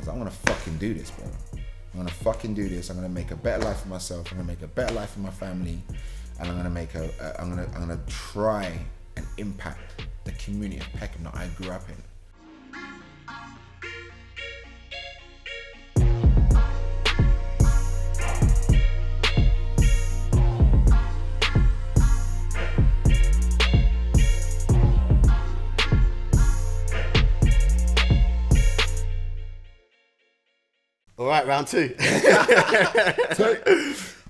was like, I'm gonna fucking do this, bro. I'm gonna fucking do this. I'm gonna make a better life for myself. I'm gonna make a better life for my family, and I'm gonna try and impact the community of Peckham that I grew up in. All right, round two.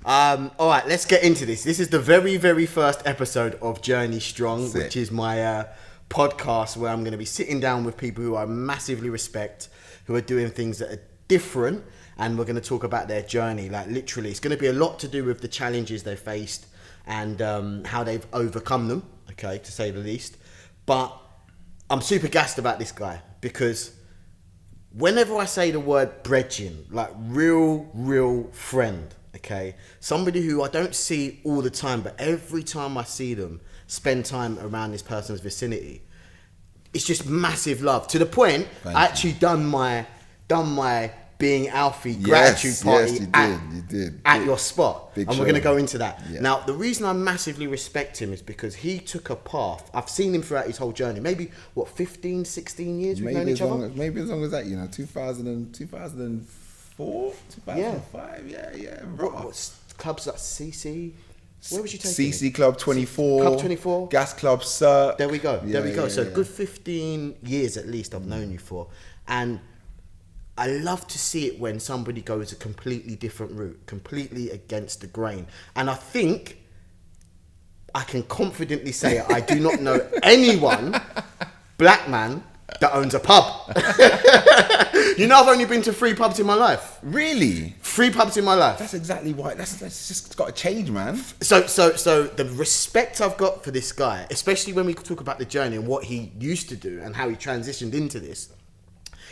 All right, let's get into this. This is the very, very first episode of Journey Strong, which is my podcast where I'm going to be sitting down with people who I massively respect, who are doing things that are different, and we're going to talk about their journey. Like literally, it's going to be a lot to do with the challenges they faced and how they've overcome them, okay, to say the least. But I'm super gassed about this guy because whenever I say the word brethren, like real friend, okay, somebody who I don't see all the time, but every time I see them, spend time around this person's vicinity, it's just massive love. To the point, I actually done my being Alphie gratitude party at your spot. Big and we're going to go into that. Yeah. Now, the reason I massively respect him is because he took a path. I've seen him throughout his whole journey. Maybe, 15, 16 years we've known each other? Maybe as long as that, 2004, 2005, yeah. What clubs like CC? Where was you taking CC Club 24. Club 24. Gas Club Cirque. There we go. So a good 15 years at least I've known you for. And I love to see it when somebody goes a completely different route, completely against the grain. And I think I can confidently say I do not know anyone, black man, that owns a pub. I've only been to 3 pubs in my life. Really? 3 pubs in my life. That's exactly why. That's just got to change, man. So the respect I've got for this guy, especially when we talk about the journey and what he used to do and how he transitioned into this,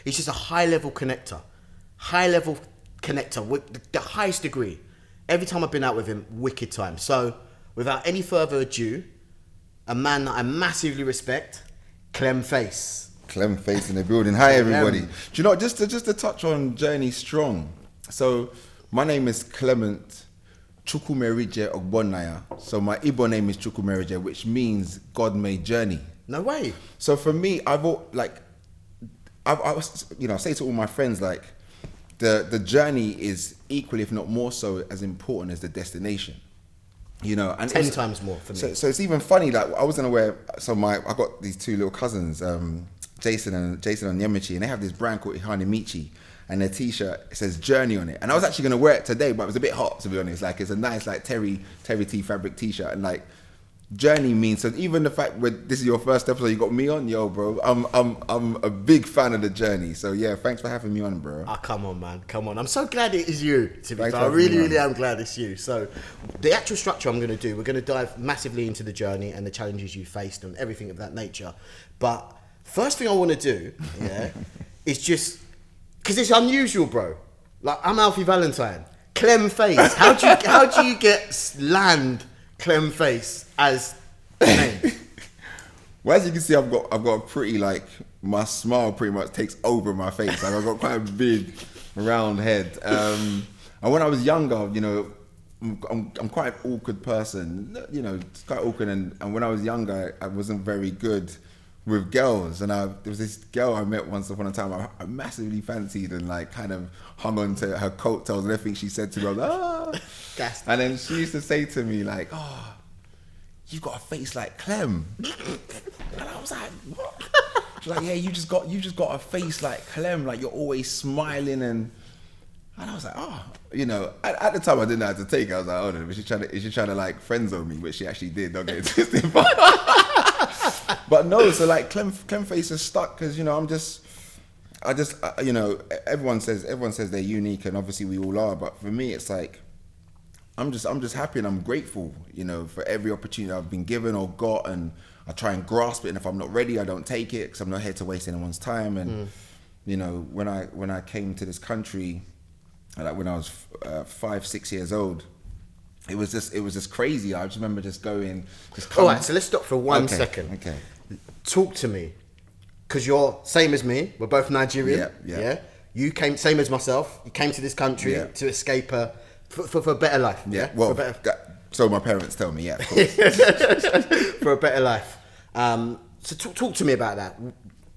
he's just a high-level connector with the highest degree. Every time I've been out with him, wicked time. So, without any further ado, a man that I massively respect, Clem Face. Clem Face in the building. Hi, everybody. Do you know, just to touch on Journey Strong. So, my name is Clement Chukwumerije Ogbonnaya. So, my Igbo name is Chukwumerije, which means God made journey. No way. So, for me, I say to all my friends, like, the journey is equally, if not more so, as important as the destination. And 10 times more for me. So it's even funny, like, I wasn't aware. So I got these 2 little cousins, Jason and Yemichi, and they have this brand called Ihane Michi, and their t-shirt says Journey on it. And I was actually going to wear it today, but it was a bit hot, to be honest. Like, it's a nice, like, terry tee fabric t-shirt, and like, journey means, so even the fact when this is your first episode you got me on, yo bro, I'm a big fan of the journey. So yeah, thanks for having me on, bro. Come on, man, come on. I'm so glad it is you, to be fair. I really am glad it's you. So the actual structure I'm going to do, we're going to dive massively into the journey and the challenges you faced and everything of that nature. But first thing I want to do, is just, because it's unusual, bro. Like, I'm Alfie Valentine, Clem Face. How do you land Clem Face as the name? Well, as you can see, I've got a pretty, like, my smile pretty much takes over my face. Like, I've got quite a big round head. And when I was younger, I'm quite an awkward person. It's quite awkward. And when I was younger, I wasn't very good with girls. And there was this girl I met once upon a time I massively fancied, and like kind of hung on to her coattails and everything she said to me. I was like, ah. And then she used to say to me, like, oh, you got a face like Clem. And I was like, what? She's like, yeah, you just got a face like Clem. Like, you're always smiling. And I was like, oh, at the time I didn't know how to take it. I was like, oh no, is she trying to like friend zone me, which she actually did. Don't get it twisted. But no, so like Clem Face is stuck because everyone says they're unique, and obviously we all are. But for me, it's like I'm just happy and I'm grateful, for every opportunity I've been given or got, and I try and grasp it. And if I'm not ready, I don't take it, because I'm not here to waste anyone's time. And when I came to this country, like when I was 5-6 years old, it was just crazy. I just remember just going. All right, so let's stop for one second. Okay. Talk to me, because you're same as me. We're both Nigerian. Yeah. You came, same as myself, you came to this country to escape for a better life. Yeah, well, so my parents tell me, yeah, of course. For a better life. So talk to me about that.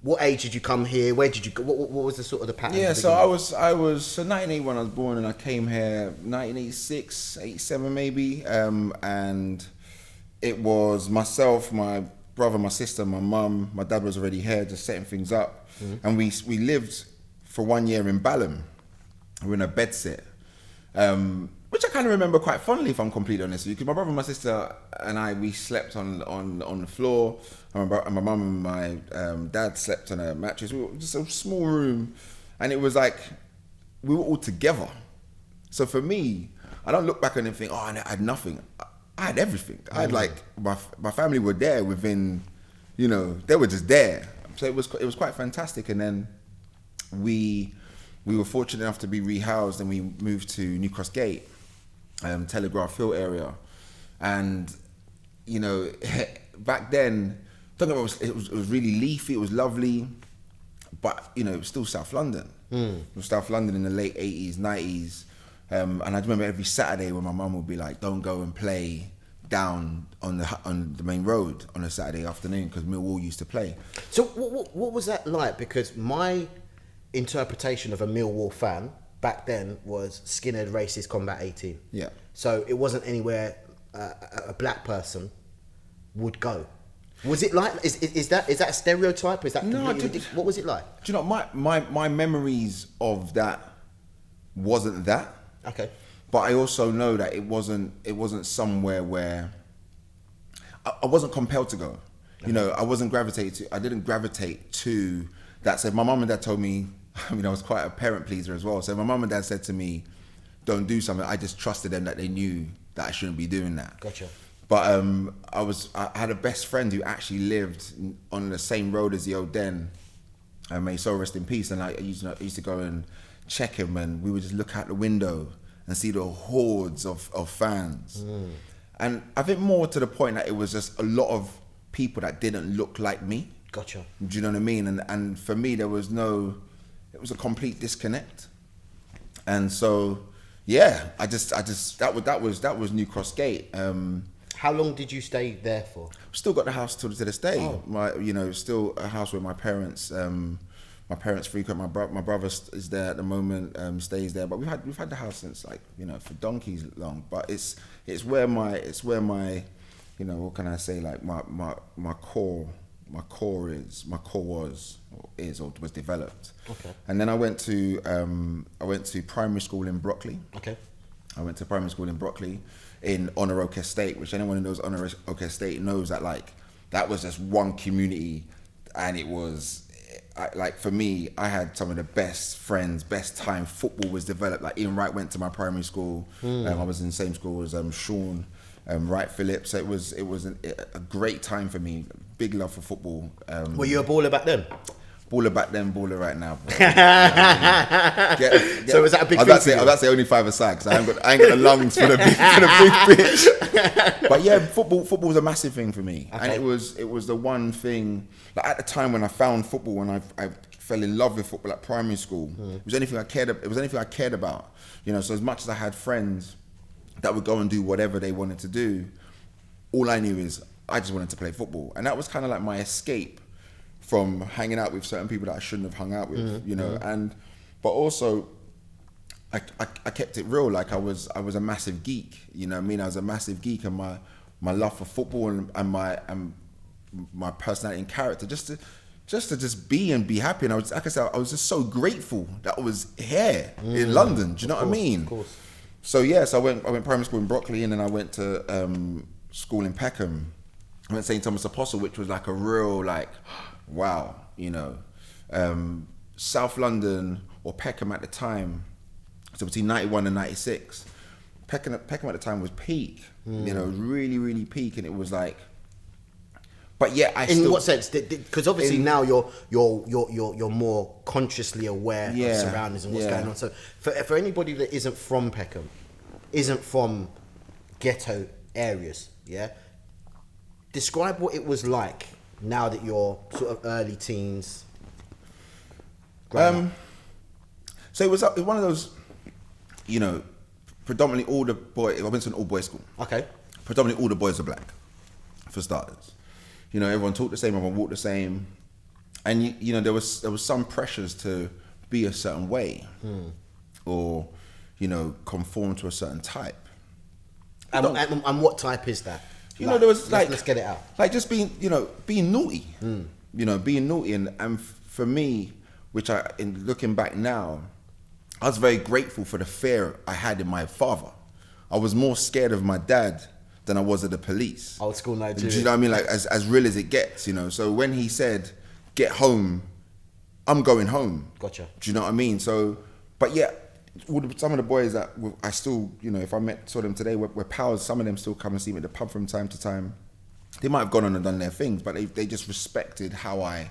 What age did you come here? Where did you go? What was the sort of the pattern? Yeah, so I was 1981 I was born, and I came here 1986, 87 maybe, and it was myself, my brother, my sister, my mum, my dad was already here just setting things up, and we lived for 1 year in Balham. We were in a bedsit, which I kind of remember quite fondly, if I'm completely honest with you, because my brother, my sister, and we slept on the floor, and my mum and my dad slept on a mattress. We were just a small room, and it was like we were all together. So for me, I don't look back on it and think, oh, I had nothing. I had everything. I had like my family were there within, they were just there. So it was quite fantastic. And then we were fortunate enough to be rehoused, and we moved to New Cross Gate, Telegraph Hill area, and back then, don't get me wrong, it was really leafy, it was lovely, but it was still South London. It was South London in the late 80s, 90s, and I remember every Saturday when my mum would be like, "Don't go and play down on the main road on a Saturday afternoon," because Millwall used to play. So what was that like? Because my interpretation of a Millwall fan back then was skinhead, racist, combat 18. Yeah. So it wasn't anywhere a black person would go. Was it like, is that a stereotype? Is that what was it like? Do you know, my memories of that wasn't that. Okay. But I also know that it wasn't somewhere where I wasn't compelled to go. Okay. I didn't gravitate to that. So my mum and dad told me, I was quite a parent pleaser as well. So my mum and dad said to me, "Don't do something." I just trusted them that they knew that I shouldn't be doing that. Gotcha. But I had a best friend who actually lived on the same road as the old den. May so rest in peace. And I used to go and check him, and we would just look out the window and see the hordes of fans. And I think more to the point that it was just a lot of people that didn't look like me. Gotcha. Do you know what I mean? And for me, it was a complete disconnect. And so, yeah, that was New Cross Gate. How long did you stay there for? Still got the house to this day. Oh. Still a house where my parents frequent. My brother is there at the moment, stays there. But we've had the house since for donkeys long. But it's where my what can I say, like my core was developed. Okay. And then I went to primary school in Brockley. Okay. I went to primary school in Brockley in Honor Oak Estate, which anyone who knows Honor Oak Estate knows that that was just one community, and it was for me, I had some of the best friends, best time. Football was developed. Like Ian Wright went to my primary school. I was in the same school as Sean Wright Phillips. So it was a great time for me. Big love for football. Were you a baller back then? Baller back then, baller right now. So was that a big thing? I was about to say only 5 aside, because I ain't got the lungs for the big pitch. But yeah, football was a massive thing for me. Okay. And it was the one thing, at the time when I found football, when I fell in love with football at primary school, it was anything I cared about. So as much as I had friends that would go and do whatever they wanted to do, all I knew is I just wanted to play football. And that was kind of like my escape from hanging out with certain people that I shouldn't have hung out with, but also I kept it real. Like I was a massive geek, I was a massive geek, and my love for football and my personality and character just to be and be happy. And I was, like I said, I was just so grateful that I was here in London. Do you know what I mean? Of course. So yes, I went primary school in Brockley, and then I went to school in Peckham. I went to St. Thomas Apostle, which was like a real wow, South London, or Peckham at the time, so between 91 and 96, Peckham at the time was peak, really, really peak, and it was but yeah, in what sense? Because obviously now you're more consciously aware of surroundings and what's going on. So for anybody that isn't from Peckham, isn't from ghetto areas, describe what it was like now that you're sort of early teens. So it was one of those, you know, predominantly all the boys. I went to an all boys school. Okay. Predominantly all the boys are black, for starters. You know, everyone talked the same, everyone walked the same, and you know there was some pressures to be a certain way, or you know conform to a certain type. And what type is that? You know, there was let's get it out. Like just being naughty. You know, being naughty, and for me, which in looking back now, I was very grateful for the fear I had in my father. I was more scared of my dad than I was of the police. Old school Nigeria. Do you know what I mean? Like as real as it gets, you know. So when he said, "Get home," I'm going home. Gotcha. Do you know what I mean? So, but yeah, some of the boys that I still, you know, if I saw them today, we're pals. Some of them still come and see me at the pub from time to time. They might have gone on and done their things, but they just respected how I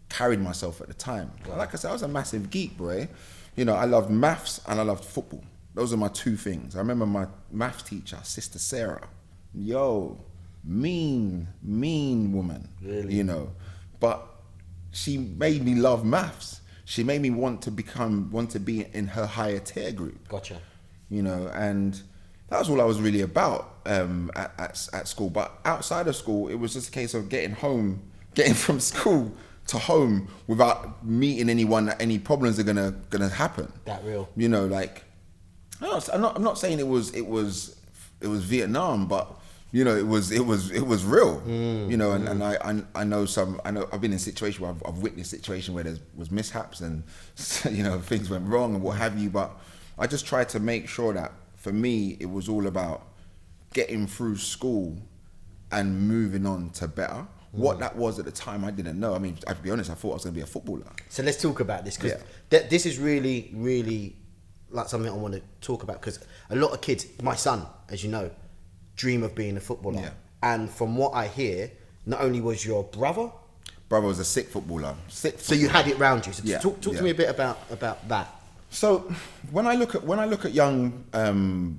carried myself at the time. Wow. Like I said, I was a massive geek, bro. You know, I loved maths and I loved football. Those are my two things. I remember my maths teacher, Sister Sarah. Yo, mean woman. Really? You know, but she made me love maths. She made me want to be in her higher tier group. Gotcha. You know, and that was all I was really about at school. But outside of school, it was just a case of getting from school to home without meeting anyone that any problems are gonna happen. That real. You know, like I'm not saying it was Vietnam, but you know, it was real. You know, and I know I've been in a situation where I've witnessed a situation where there was mishaps and you know things went wrong and what have you. But I just tried to make sure that for me it was all about getting through school and moving on to better. What that was at the time, I didn't know. I mean, to be honest, I thought I was going to be a footballer. So let's talk about this because this is really, really like something I want to talk about because a lot of kids, my son, as you know, dream of being a footballer. Yeah. And from what I hear, not only was your brother was a sick footballer. So you had it round you. So talk to me a bit about that. So when I look at young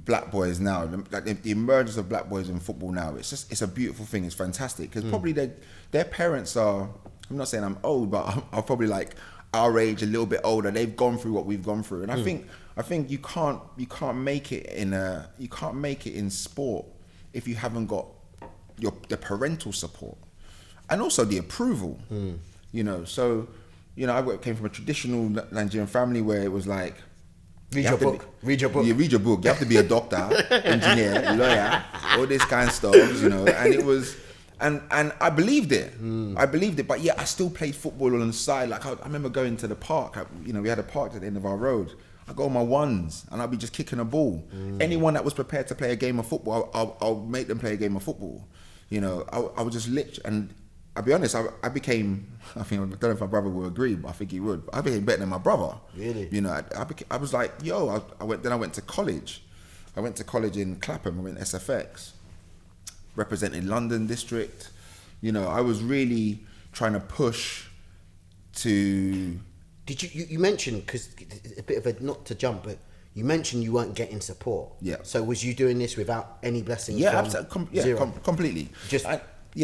black boys now, like the emergence of black boys in football now, it's a beautiful thing. It's fantastic because probably their parents are. I'm not saying I'm old, but I'm probably like our age, a little bit older. They've gone through what we've gone through, and I think you can't make it in sport if you haven't got the parental support and also the approval. You know, so. You know, I came from a traditional Nigerian family where it was like... Read your book. You read your book. You have to be a doctor, engineer, lawyer, all this kind of stuff, you know. And it was... And I believed it. I believed it. But yeah, I still played football on the side. Like, I remember going to the park. You know, we had a park at the end of our road. I go on my ones and I'd be just kicking a ball. Anyone that was prepared to play a game of football, I'll make them play a game of football. You know, I was just literally... And I'll be honest, I became, I don't know if my brother will agree, but I think he would. I became better than my brother. Really? You know, I was like, yo, I went to college. I went to college in Clapham, I went SFX, represented London District. You know, I was really trying to push to... Did you mentioned, because a bit of a, not to jump, but you mentioned you weren't getting support. Yeah. So was you doing this without any blessings Yeah, from absolutely, zero? Completely. Just...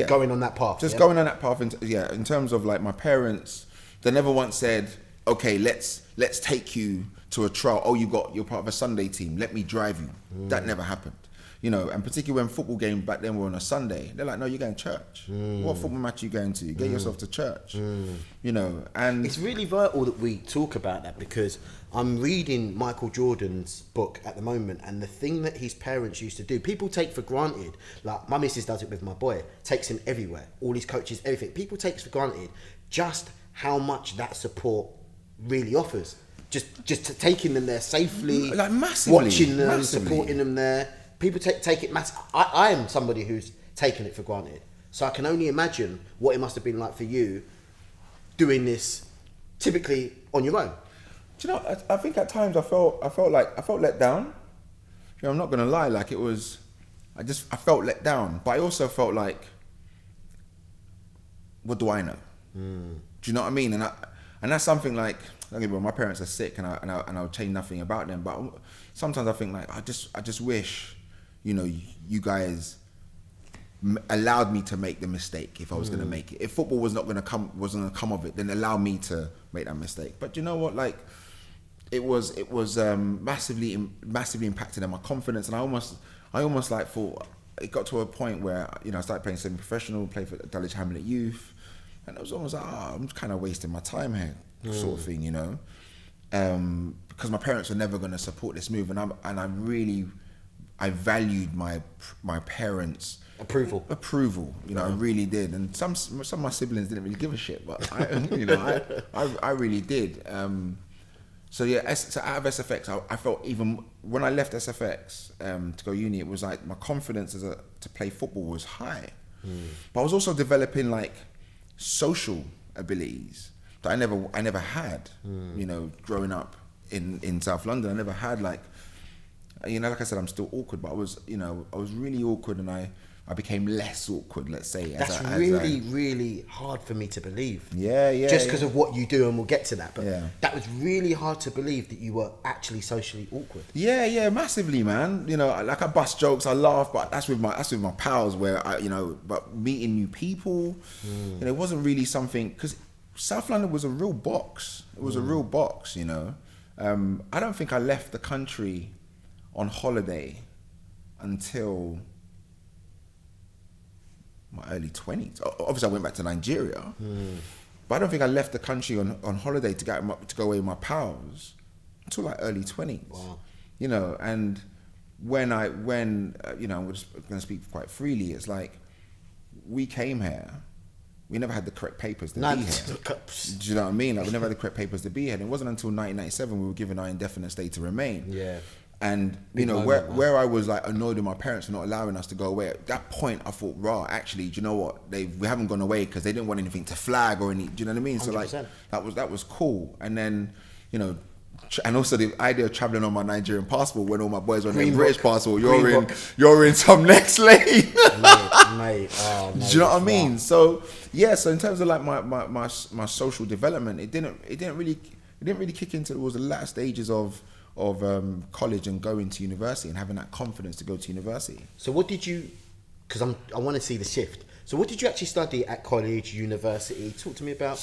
going on that path. Just going on that path. In terms of like my parents, they never once said, okay, let's take you to a trial. Oh, you're part of a Sunday team. Let me drive you. That never happened. You know, and particularly when football games back then were on a Sunday, they're like, no, you're going to church. What football match are you going to? Get yourself to church. You know, and it's really vital that we talk about that because I'm reading Michael Jordan's book at the moment, and the thing that his parents used to do, people take for granted, like my missus does it with my boy, takes him everywhere, all his coaches, everything. People take for granted just how much that support really offers. Just taking them there safely, like massively, watching them, supporting them there. People take it massive. I am somebody who's taken it for granted. So I can only imagine what it must have been like for you doing this typically on your own. Do you know, I think at times I felt let down. You know, I'm not gonna lie, like it was, I felt let down, but I also felt like, what do I know? Do you know what I mean? And that's something like, don't get me wrong, my parents are sick and I'll change nothing about them, but sometimes I think like, I just wish, you know, you guys allowed me to make the mistake if I was going to make it. If football wasn't going to come of it, then allow me to make that mistake. But you know what, like, it was massively impacted on my confidence, and I almost like thought it got to a point where I started playing semi-professional, played for Dulwich Hamlet Youth, and it was almost like I'm kind of wasting my time here, sort of thing, because my parents were never going to support this move, and I valued my parents' approval. I really did, and some of my siblings didn't really give a shit, but I really did. So out of SFX, I felt even when I left SFX to go uni, it was like my confidence to play football was high, but I was also developing like social abilities that I never had. Growing up in South London, I never had like I said, I'm still awkward, but I was really awkward, and I became less awkward, let's say. That's really hard for me to believe. Yeah. Just because of what you do, and we'll get to that. But yeah. That was really hard to believe that you were actually socially awkward. Yeah, massively, man. Like I bust jokes, I laugh, but that's with my pals. Where but meeting new people, it wasn't really something, because South London was a real box. It was a real box, I don't think I left the country on holiday until my early 20s. Obviously, I went back to Nigeria, but I don't think I left the country on holiday to go away with my pals until like early 20s. Wow. And when I'm just going to speak quite freely, it's like we came here, we never had the correct papers to be here. Do you know what I mean? Like, we never had the correct papers to be here. And it wasn't until 1997 we were given our indefinite stay to remain. Yeah. And where I was like annoyed with my parents for not allowing us to go away, at that point I thought, actually, do you know what? We haven't gone away because they didn't want anything to flag or any. Do you know what I mean? 100%. So like that was cool. And then and also the idea of traveling on my Nigerian passport when all my boys are on their British passport, you're in some next lane. mate. Oh, do you know what I mean? So yeah. So in terms of like my social development, it didn't really kick into towards the latter stages of college and going to university and having that confidence to go to university. So what did you, because I want to see the shift. So what did you actually study at college, university? Talk to me about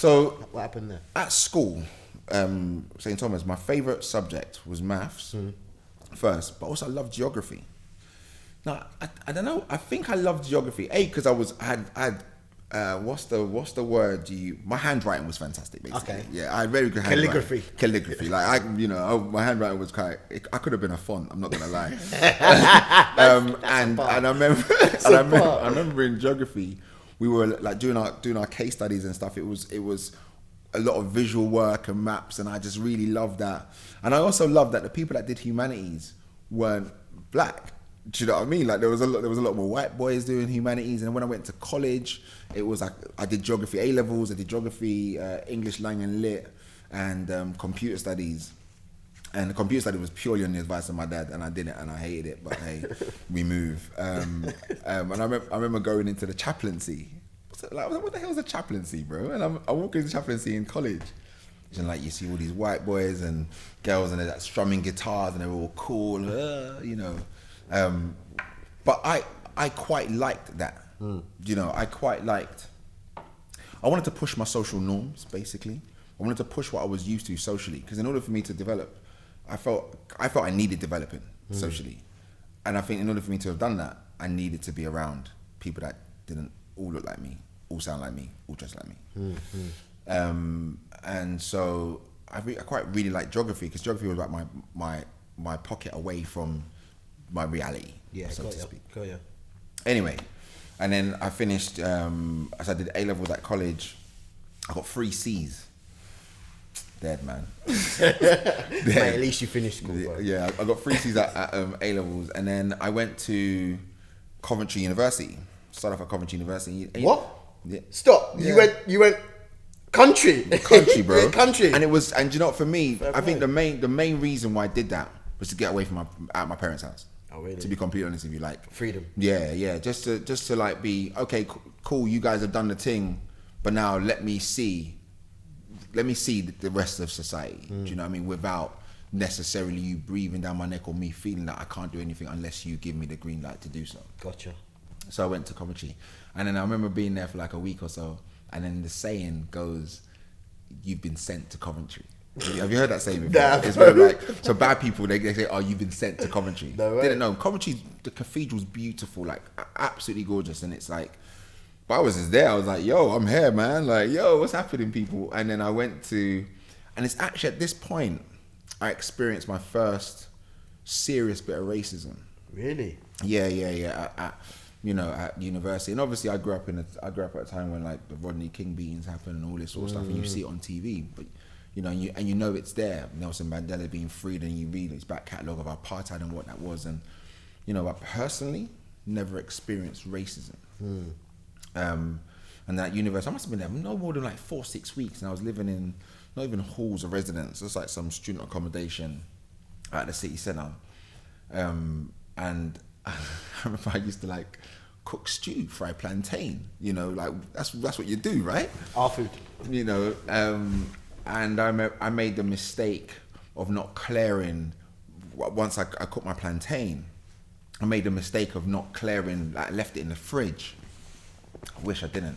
what happened there. At school, St. Thomas, my favourite subject was maths first, but also I loved geography. Now, I don't know, I think I loved geography, because I had what's the word my handwriting was fantastic, basically. Okay. Yeah, I had very good handwriting. Calligraphy. Like my handwriting was I could have been a font, I'm not gonna lie. And I remember in geography we were like doing our case studies and stuff. It was a lot of visual work and maps, and I just really loved that. And I also loved that the people that did humanities weren't black. Do you know what I mean? Like there was a lot more white boys doing humanities, and when I went to college, it was like I did geography A levels, I did geography, English, Lang and Lit, and computer studies. And the computer study was purely on the advice of my dad, and I did it, and I hated it. But hey, we move. And I remember going into the chaplaincy. Like, what the hell is a chaplaincy, bro? And I'm walking into chaplaincy in college, and like you see all these white boys and girls, and they're like strumming guitars, and they're all cool, but I quite liked that. I wanted to push my social norms, basically. I wanted to push what I was used to socially, because in order for me to develop, I felt I needed developing socially. And I think in order for me to have done that, I needed to be around people that didn't all look like me, all sound like me, all dress like me. And so I quite really liked geography, because geography was like my pocket away from my reality, so to speak. Anyway, and then I finished, as I did A levels at college, I got 3 C's. Dead, man. Dead. Mate, at least you finished school, bro. Yeah, I got 3 C's at A levels, and then I went to Coventry University. Started off at Coventry University. What? Yeah. Stop. Yeah. You went country, bro. Country. And you know what, for me, I think the main reason why I did that was to get away from my parents' house. Oh, really? To be completely honest with you, like freedom. Yeah. Just to like be okay, cool. You guys have done the thing, but now let me see the rest of society. Do you know what I mean? Without necessarily you breathing down my neck or me feeling that I can't do anything unless you give me the green light to do so. Gotcha. So I went to Coventry, and then I remember being there for like a week or so, and then the saying goes, "You've been sent to Coventry." Have you heard that saying before? Nah, It's where, like, so bad people, they say, oh, you've been sent to Coventry. No way. Didn't know. Coventry, the cathedral's beautiful, like absolutely gorgeous. And it's like, but I was just there. I was like, yo, I'm here, man. Like, yo, what's happening, people? And then I went to, and it's actually at this point, I experienced my first serious bit of racism. Really? Yeah. At university, and obviously I grew up at a time when like the Rodney King beatings happened and all this sort of stuff, and you see it on TV, but you know it's there. Nelson Mandela being freed, and you read his back catalogue of apartheid and what that was, and but personally, never experienced racism. And that university, I must have been there no more than like 4-6 weeks, and I was living in not even halls of residence, just like some student accommodation at the city centre, and I remember I used to like cook stew, fry plantain, like that's what you do, right? Our food. And I made the mistake of not clearing, once I cooked my plantain, I made the mistake of not clearing, like I left it in the fridge. I wish I didn't.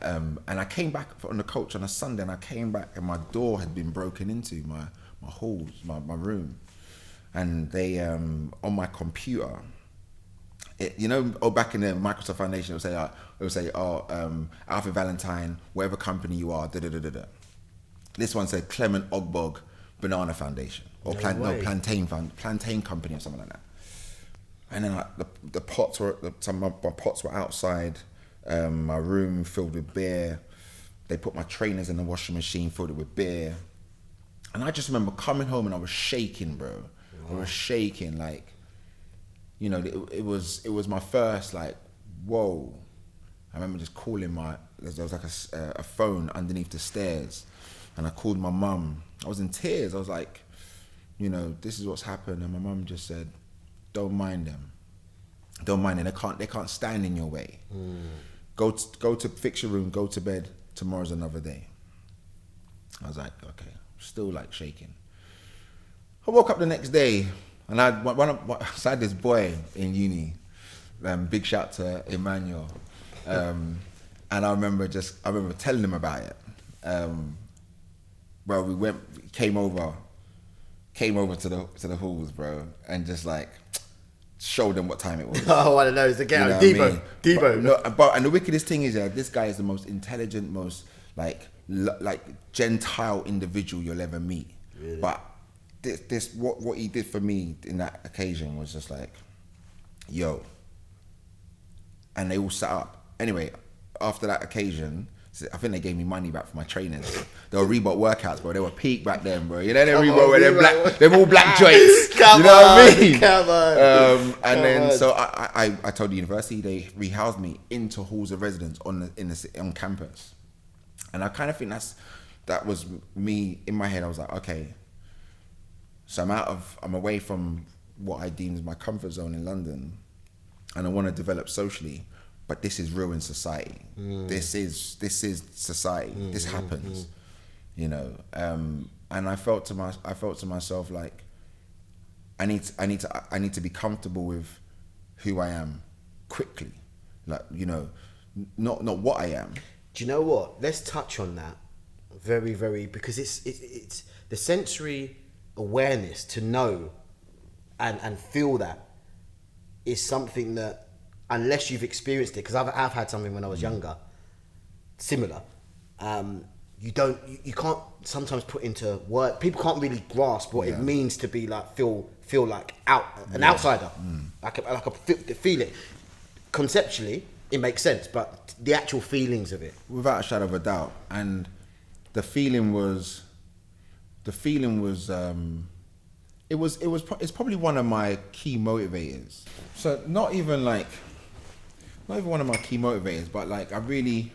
And I came back on the coach on a Sunday, and I came back and my door had been broken into, my halls, my room. And they, on my computer, back in the Microsoft Foundation, it would say, Alphie Valentine, whatever company you are, da-da-da-da-da. This one said Clement Ogbog Banana Foundation, or Plantain Company or something like that. And then the pots were, some of my pots were outside my room filled with beer. They put my trainers in the washing machine, filled it with beer. And I just remember coming home and I was shaking, bro. Wow. I was shaking, like, it was my first, like, whoa. I remember just calling there was like a phone underneath the stairs, and I called my mum. I was in tears. I was like, this is what's happened. And my mum just said, don't mind them. Don't mind them. They can't stand in your way. Go to fix your room, go to bed. Tomorrow's another day. I was like, okay, still like shaking. I woke up the next day, and I had this boy in uni. Big shout to Emmanuel. And I remember telling him about it. Bro, we came over to the halls, bro, and just like showed them what time it was. Oh, I don't know, it's the ghetto. Debo. But and the wickedest thing is, this guy is the most intelligent, most like Gentile individual you'll ever meet. Really? But this what he did for me in that occasion was just like, yo. And they all sat up. Anyway, after that occasion, I think they gave me money back for my trainers. They were Reebok workouts, bro. They were peak back then, bro. You know, they Reebok where they're all black joints. What I mean? Come on. And then so I told the university, they rehoused me into halls of residence on campus. And I kind of think that was me in my head. I was like, okay, so I'm away from what I deem as my comfort zone in London, and I want to develop socially. But this is real in society. This is society. This happens, And I felt to myself like, I need to be comfortable with who I am quickly, like not what I am. Do you know what? Let's touch on that very, very, because it's the sensory awareness to know and feel that is something that, unless you've experienced it, because I've had something when I was younger, similar. You can't sometimes put into word. People can't really grasp what it means to be like feel like an outsider. Like a feel it. Conceptually, it makes sense, but the actual feelings of it, without a shadow of a doubt, and the feeling was. It's probably one of my key motivators. So not even one of my key motivators, but like I need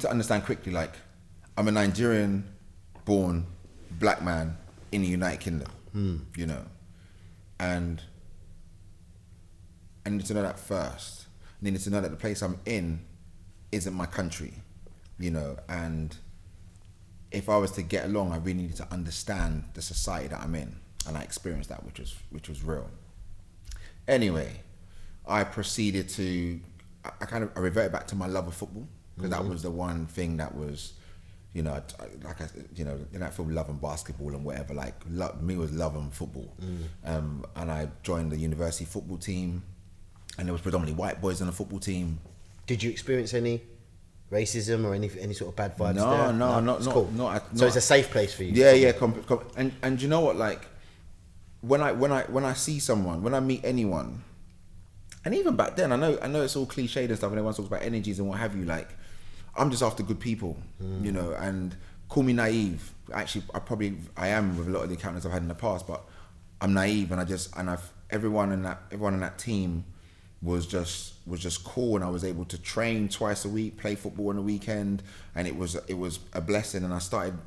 to understand quickly, like I'm a Nigerian born black man in the United Kingdom, and I need to know that first. I need to know that the place I'm in isn't my country, and if I was to get along, I really need to understand the society that I'm in, and I experienced that, which was real. Anyway, I proceeded to, I reverted back to my love of football, because that was the one thing that was, like in that film Love and Basketball and whatever, like me was Love and Football. And I joined the university football team, and there was predominantly white boys on the football team. Did you experience any racism or any sort of bad vibes No, there? not so it's a safe place for you. Yeah. And you know what, like when I see someone, when I meet anyone, and even back then, I know it's all cliched and stuff, and everyone talks about energies and what have you, like I'm just after good people, and call me naive. Actually, I am with a lot of the accountants I've had in the past, but I'm naive, and everyone in that team was just cool, and I was able to train twice a week, play football on the weekend, and it was a blessing. And I started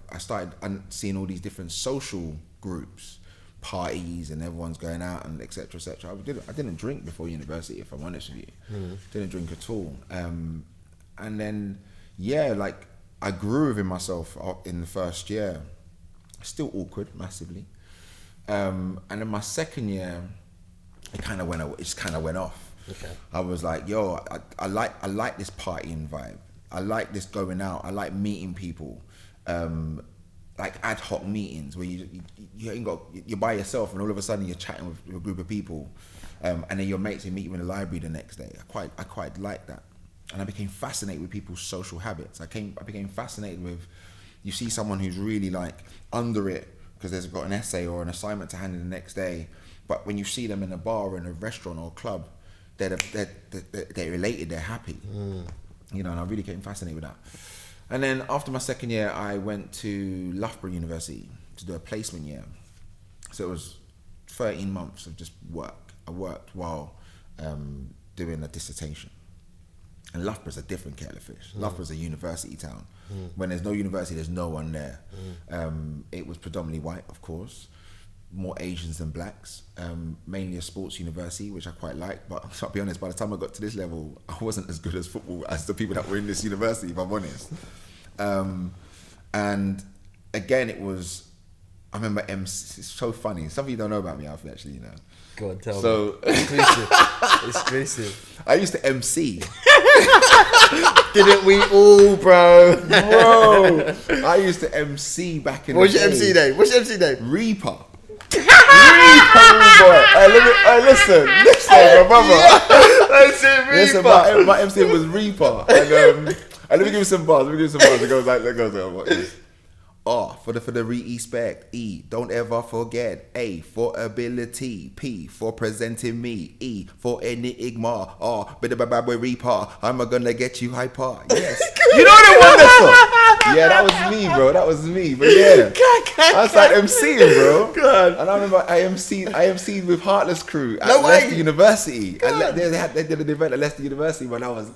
seeing all these different social groups, parties, and everyone's going out and etc. etc. I didn't drink before university, if I'm honest with you. Didn't drink at all. And then like I grew within myself in the first year. Still awkward, massively. And in my second year, it kind of went off. Okay. I was like, yo, I like this partying vibe. I like this going out. I like meeting people, like ad hoc meetings where you're by yourself, and all of a sudden you're chatting with a group of people, and then your mates, you meet you in the library the next day. I quite like that, and I became fascinated with people's social habits. I became fascinated with, you see someone who's really like under it because they've got an essay or an assignment to hand in the next day, but when you see them in a bar or in a restaurant or a club, they're elated, they're happy, and I really became fascinated with that. And then after my second year, I went to Loughborough University to do a placement year. So it was 13 months of just work. I worked while doing a dissertation. And Loughborough's a different kettle of fish. Loughborough's a university town. When there's no university, there's no one there. It was predominantly white, of course. More Asians than blacks, mainly a sports university, which I quite like, but I'll be honest, by the time I got to this level, I wasn't as good as football as the people that were in this university, if I'm honest. And again, I remember MC, it's so funny, something you don't know about me, Alphie, actually, Go on, tell me. So, exclusive. I used to MC. Didn't we all, bro? Bro, I used to MC back in the day. What's your MC name? Reaper. Hey, listen, my brother. Listen, my MC was Reaper, and let me give you some bars. It goes like this. R for the respect. E, don't ever forget. A for ability. P for presenting me. E for enigma. R, boy Reaper. I'm gonna get you hyper. Yes. You know they won that song? Yeah, that was me, bro. That was me. But yeah, I was like MCing, bro. God. And I remember I MC'd with Heartless Crew at Leicester University. And they did an event at Leicester University when I was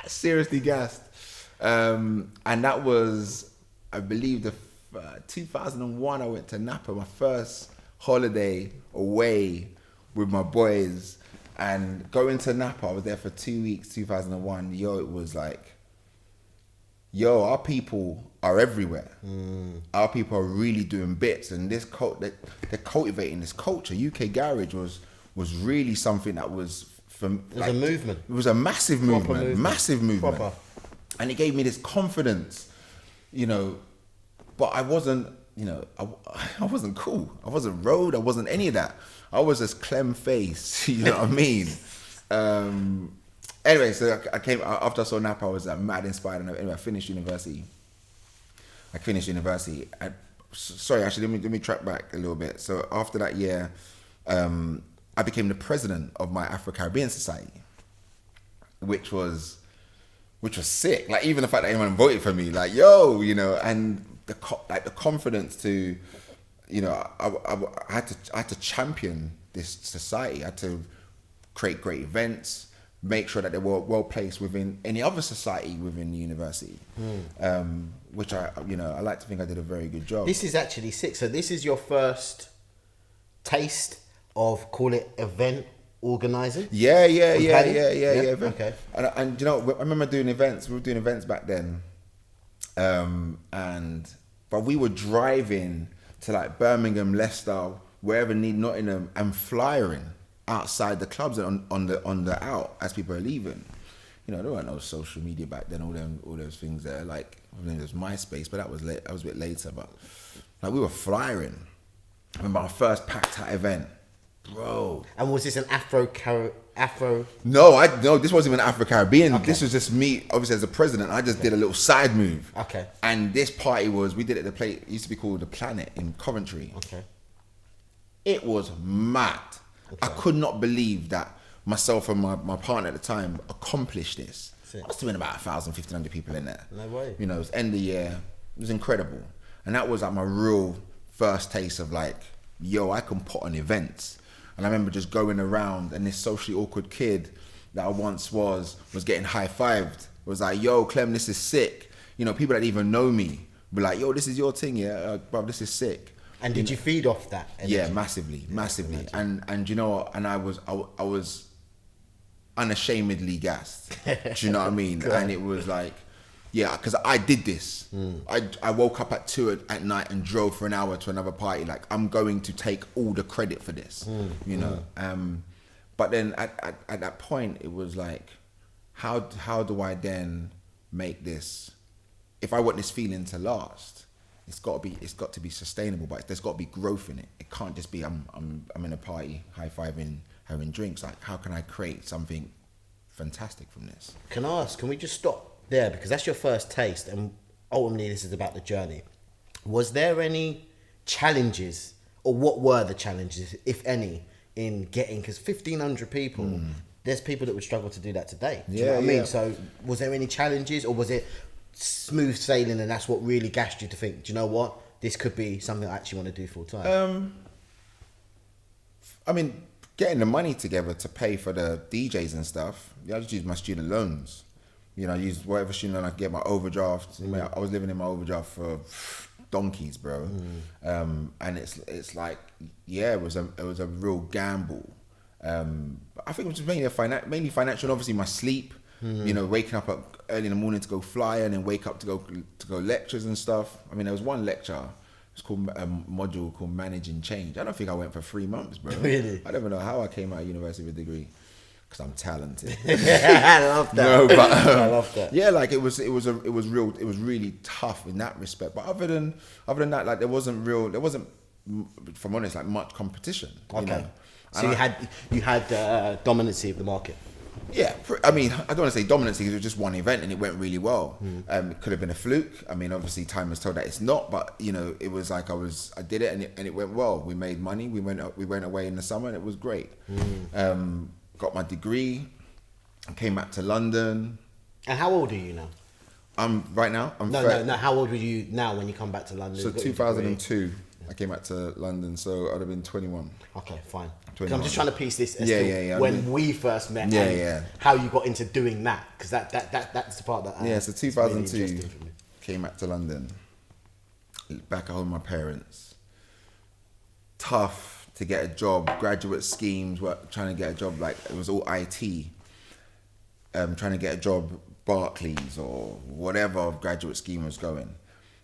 seriously gassed. And that was, I believe, the 2001. I went to Napa, my first holiday away with my boys, and going to Napa, I was there for 2 weeks. 2001. It was like, our people are everywhere. Our people are really doing bits, and they're cultivating this culture. UK Garage was really something that was a movement. It was a massive movement. Massive movement. Proper. And it gave me this confidence, but I wasn't, I wasn't cool. I wasn't road. I wasn't any of that. I was just Clem face, you know what I mean? Anyway, so I came, after I saw Napa, I was mad inspired. And anyway, I finished university. Sorry, actually, let me track back a little bit. So after that year, I became the president of my Afro-Caribbean Society, which was sick. Like, even the fact that anyone voted for me, like, and the confidence to, I had to champion this society. I had to create great events, make sure that they were well placed within any other society within the university, which I like to think I did a very good job. This is actually sick. So this is your first taste of, call it, event organising? Yeah. Okay. And I remember doing events. We were doing events back then, but we were driving to like Birmingham, Leicester, wherever Nottingham, and flying outside the clubs and on the out as people are leaving. you know, there weren't no social media back then. All those things there. Like, I mean, there was MySpace, but that was late. That was a bit later. But like, we were flying. I remember our first packed out event, bro. And was this an Afro? No, this wasn't even Afro-Caribbean. Okay. This was just me, obviously as a president. I just did a little side move. Okay. And this party we did it at the place, it used to be called The Planet in Coventry. Okay. It was mad. Okay. I could not believe that myself and my partner at the time accomplished this. Sick. Must have been about 1,000, 1,500 people in there. No way. You know, it was end of the year. It was incredible. And that was like my real first taste of like, yo, I can put on events. And I remember just going around, and this socially awkward kid that I once was getting high-fived. Was like, yo, Clem, this is sick. You know, people that didn't even know me were like, yo, this is your thing, yeah? Bro, this is sick. And did you feed off that energy? Yeah, massively. And you know what? And I was unashamedly gassed. Do you know what I mean? And it was like, yeah, because I did this. I woke up at 2 at night and drove for an hour to another party. Like, I'm going to take all the credit for this, you know? But then at that point, it was like, how do I then make this, if I want this feeling to last, it's got to be sustainable, but there's got to be growth in it. It can't just be I'm in a party, high-fiving, having drinks. Like, how can I create something fantastic from this? Can we just stop there, because that's your first taste, and ultimately this is about the journey. Was there any challenges, or what were the challenges, if any, in getting, because 1,500 people, there's people that would struggle to do that today. Do you know what I mean? So was there any challenges, or was it smooth sailing, and that's what really gassed you to think, do you know what, this could be something I actually want to do full time? I mean, getting the money together to pay for the DJs and stuff, I just used my student loans. You know, I used whatever student loan I could get, my overdraft. I was living in my overdraft for donkeys, bro. And it's like, yeah, it was a real gamble. I think it was just mainly financial, and obviously my sleep. You know, waking up early in the morning to go fly, and then wake up to go lectures and stuff. I mean, there was one lecture. It's called a module called Managing Change. I don't think I went for 3 months, bro. Really? I don't even know how I came out of university with a degree. Because I'm talented. I love that. No, but I love that. Yeah, like it was really tough in that respect. But other than that, like there wasn't, if I'm honest, like much competition. Okay. You know? So you had dominancy of the market. Yeah, I mean, I don't want to say dominancy because it was just one event and it went really well. It could have been a fluke. I mean, obviously time has told that it's not, but you know, it was like I did it and it went well. We made money. We went away in the summer and it was great. Got my degree, came back to London. And how old are you now? Right now. No. How old were you now when you come back to London? So 2002, I came back to London. So I'd have been 21. Okay, fine. 21. I'm just trying to piece this as to when we first met. And how you got into doing that, because that's the part that. So 2002, really came back to London. Back at home, with my parents. Tough to get a job, graduate schemes, trying to get a job, like it was all IT. Trying to get a job, Barclays or whatever graduate scheme was going.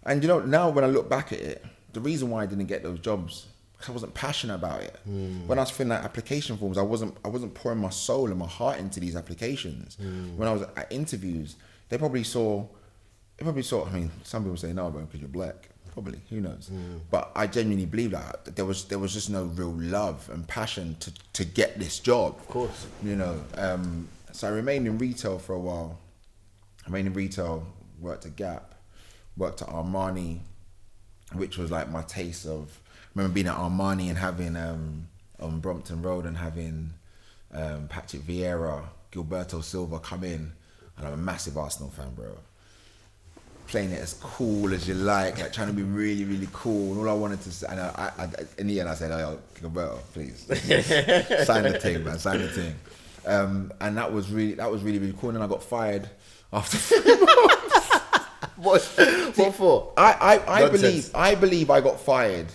And you know, now when I look back at it, the reason why I didn't get those jobs, because I wasn't passionate about it. When I was filling out application forms, I wasn't pouring my soul and my heart into these applications. When I was at interviews, they probably saw, I mean, some people say no, because you're black. Probably, who knows? But I genuinely believe that there was just no real love and passion to get this job. Of course. You know, so I remained in retail for a while. Worked at Gap, worked at Armani, which was like my taste of. I remember being at Armani and having on Brompton Road and having Patrick Vieira, Gilberto Silva come in, and I'm a massive Arsenal fan, bro. Playing it as cool as you like trying to be really, really cool. And all I wanted to say, and I in the end I said, "Oh, Gilberto, please sign the thing, man, sign the thing." And that was really, really cool. And then I got fired after 3 months. What for? I believe I got fired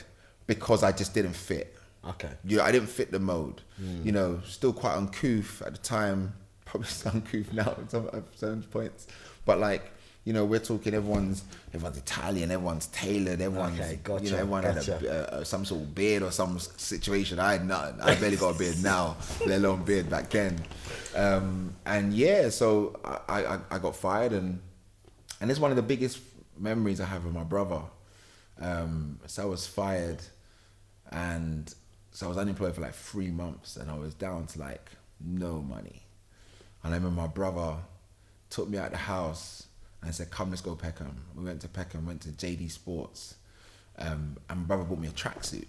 because I just didn't fit. Okay. You know, I didn't fit the mode. You know, still quite uncouth at the time. Probably still uncouth now at some points. But like, You know, we're talking everyone's Italian, everyone's tailored, everyone's you know, everyone had some sort of beard or some situation. I had nothing. I barely got a beard now, let alone beard back then. And yeah, so I got fired, and it's one of the biggest memories I have of my brother. So I was fired, and so I was unemployed for like 3 months, and I was down to like no money. And I remember my brother took me out of the house and said, come, let's go Peckham. We went to Peckham, went to JD Sports, and my brother bought me a tracksuit,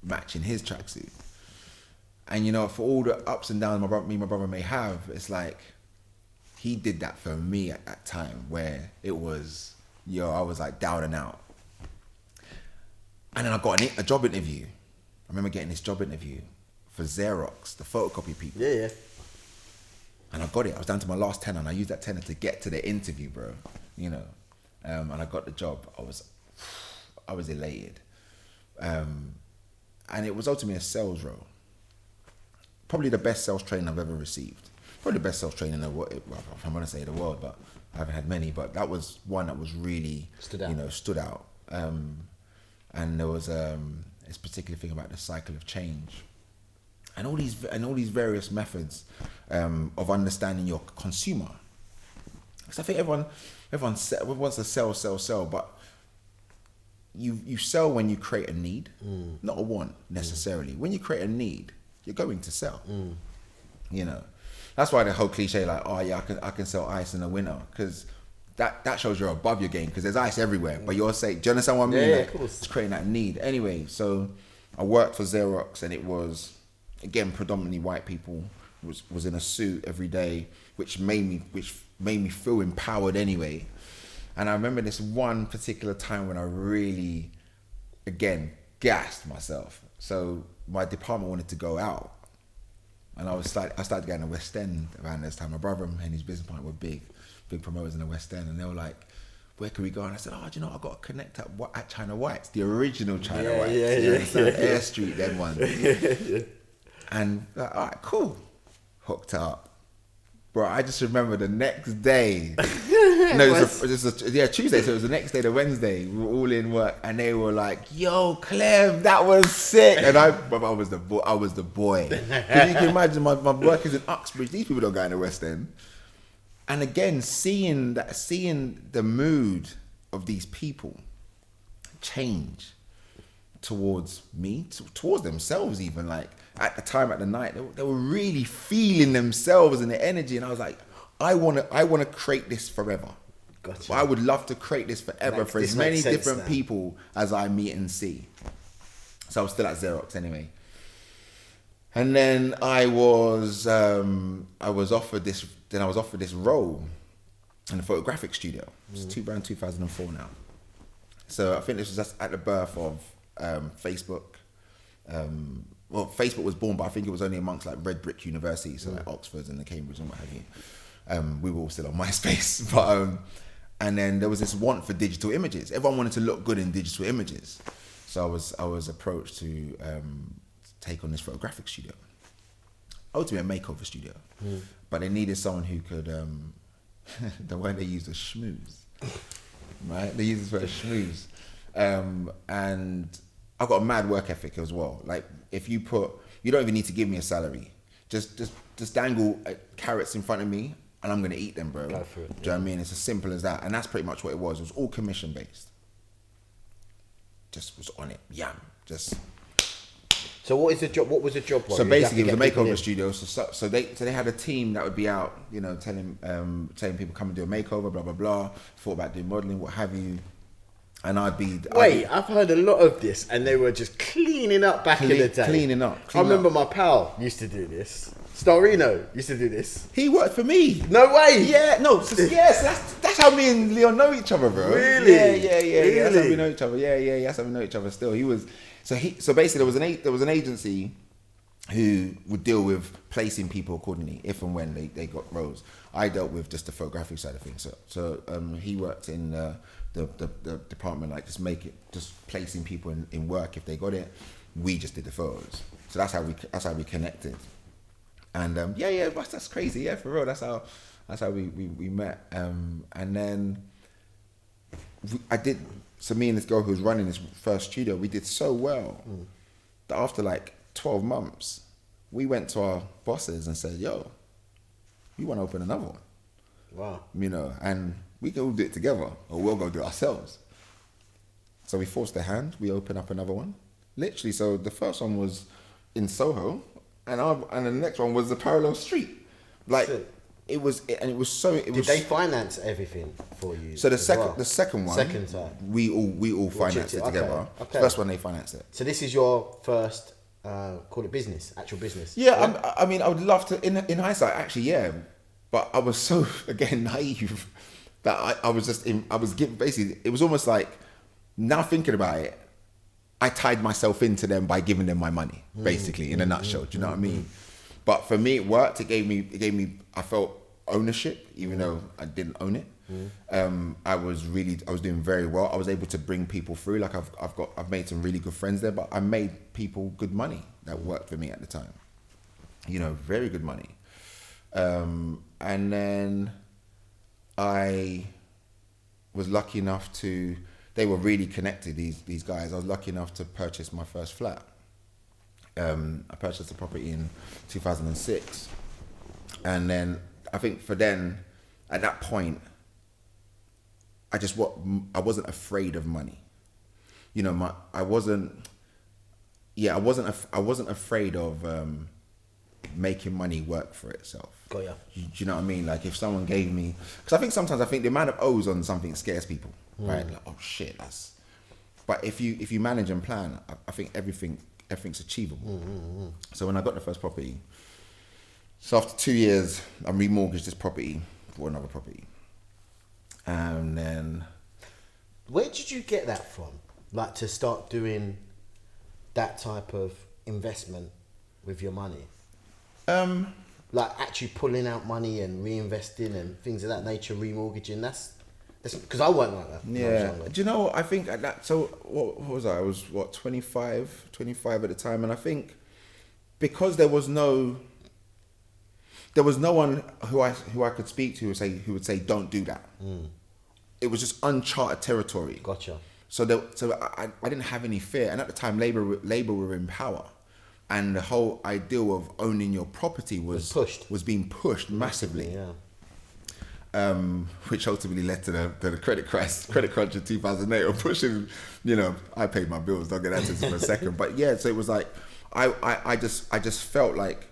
matching his tracksuit. And you know, for all the ups and downs me and my brother may have, it's like, he did that for me at that time where it was, I was like down and out. And then I got a job interview. I remember getting this job interview for Xerox, the photocopy people. Yeah. And I got it. I was down to my last tenner, and I used that tenner to get to the interview, bro. You know, and I got the job. I was elated, and it was ultimately a sales role. Probably the best sales training I've ever received. Probably the best sales training in the world. Well, I'm gonna say the world, but I haven't had many. But that was one that was really stood out. And there was this particular thing about the cycle of change. And all these various methods of understanding your consumer. Because I think everyone wants to sell, but you sell when you create a need, not a want necessarily. When you create a need, you're going to sell. You know, that's why the whole cliche like, oh yeah, I can sell ice in the winter, because that shows you're above your game, because there's ice everywhere. But you're saying, do you understand what I mean? Yeah, like, of course. it's creating that need. Anyway, so I worked for Xerox, and it was, again, predominantly white people, was in a suit every day, which made me feel empowered anyway. And I remember this one particular time when I really, again, gassed myself. So my department wanted to go out, and I started getting to West End around this time. My brother and his business partner were big promoters in the West End, and they were like, where can we go? And I said, do you know, I got a connect at China Whites, the original China Whites. Air Street, them ones. And like, all right, cool. Hooked up. Bro, I just remember the next day. Tuesday. So it was the next day, the Wednesday. We were all in work, and they were like, yo, Clem, that was sick. And I was the boy. Because you can imagine, my work is in Uxbridge. These people don't go in the West End. And again, seeing the mood of these people change towards me, towards themselves even, like at the time, at the night, they were really feeling themselves and the energy. And I was like, I want to create this forever. Gotcha. I would love to create this forever for as many different people as I meet and see. So I was still at Xerox anyway. And then I was offered this role in a photographic studio. It's around 2004 now. So I think this was just at the birth of Facebook. Well, Facebook was born, but I think it was only amongst like red brick universities, so like Oxford and the Cambridge and what have you. We were all still on MySpace, but and then there was this want for digital images. Everyone wanted to look good in digital images, so I was approached to take on this photographic studio. Ultimately a makeover studio, but they needed someone who could. The word they used was schmooze, right? They used this word schmooze, and I've got a mad work ethic as well. Like if you don't even need to give me a salary. Just dangle carrots in front of me and I'm gonna eat them, bro. Go for it. Do you know what I mean? It's as simple as that. And that's pretty much what it was. It was all commission based. Just was on it. Yam. Just. So what is the job? What was the job? So basically, it was a makeover studio. So they had a team that would be out, you know, telling people come and do a makeover, blah blah blah. Thought about doing modelling, what have you. And I've heard a lot of this, and they were just cleaning up back in the day. Cleaning up. I remember my pal used to do this. Starino used to do this. He worked for me. No way. Yeah, no. Yes, that's how me and Leon know each other, bro. Really? Yeah. Really? That's how we know each other. Yeah. That's how we know each other. Still, So basically, there was an agency who would deal with placing people accordingly if and when they got roles. I dealt with just the photographic side of things. So he worked in the department, like just placing people in work if they got it. We just did the photos. So that's how we connected. And that's crazy. Yeah, for real. That's That's how we met. And then so me and this girl who was running this first studio, we did so well that after like 12 months, we went to our bosses and said, yo, we want to open another one. Wow. You know, and we can all do it together or we'll go do it ourselves. So we forced their hand, we opened up another one. Literally, so the first one was in Soho and the next one was the parallel street. Like, it was so... Did they finance everything for you? So the second one, second time, we all financed it together. Okay. First one, they financed it. So this is your first, call it business, actual business. Yeah, I mean, I would love to, in hindsight, actually, yeah. But I was so, again, naive that I was given, basically, it was almost like, now thinking about it, I tied myself into them by giving them my money, basically, in a nutshell. Do you know what I mean? But for me, it worked. It gave me, I felt ownership, even though I didn't own it. I was doing very well. I was able to bring people through. Like I've made some really good friends there, but I made people good money that worked for me at the time. You know, very good money. And then I was lucky enough to, they were really connected, these guys. I was lucky enough to purchase my first flat. I purchased the property in 2006. And then I think at that point, I wasn't afraid of money. You know, I wasn't afraid of making money work for itself. Got ya. Do you know what I mean? Like if someone gave me, because I think sometimes the amount of O's on something scares people, right? Like, oh shit, but if you manage and plan, I think everything's achievable. So when I got the first property, so after 2 years, I remortgaged this property for another property. And then... Where did you get that from? Like to start doing that type of investment with your money? Like actually pulling out money and reinvesting and things of that nature, remortgaging, that's because I weren't like that. Yeah. Do you know, I think at that, so what was I? I was 25 at the time. And I think because there was no one who I could speak to who would say, don't do that. It was just uncharted territory. Gotcha. So I didn't have any fear. And at the time, Labour were in power. And the whole ideal of owning your property was being pushed massively. Yeah. Which ultimately led to the credit crunch in 2008, or pushing, you know, I paid my bills, don't get that into for a second. But yeah, so it was like, I just felt like,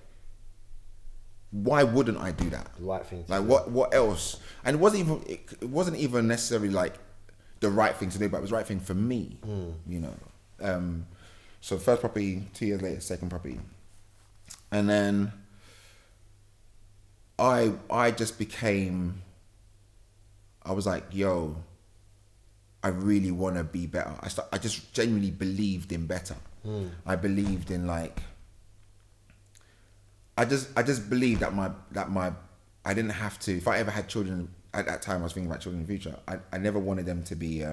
why wouldn't I do that? The right thing. Like what else? And it wasn't even necessarily like the right thing to do, but it was the right thing for me, you know. So first property, 2 years later, second property. And then I just became, I was like, yo, I really want to be better. I just genuinely believed in better. I believed in like, I just believed that I didn't have to, if I ever had children, at that time I was thinking about children in the future, I never wanted them to be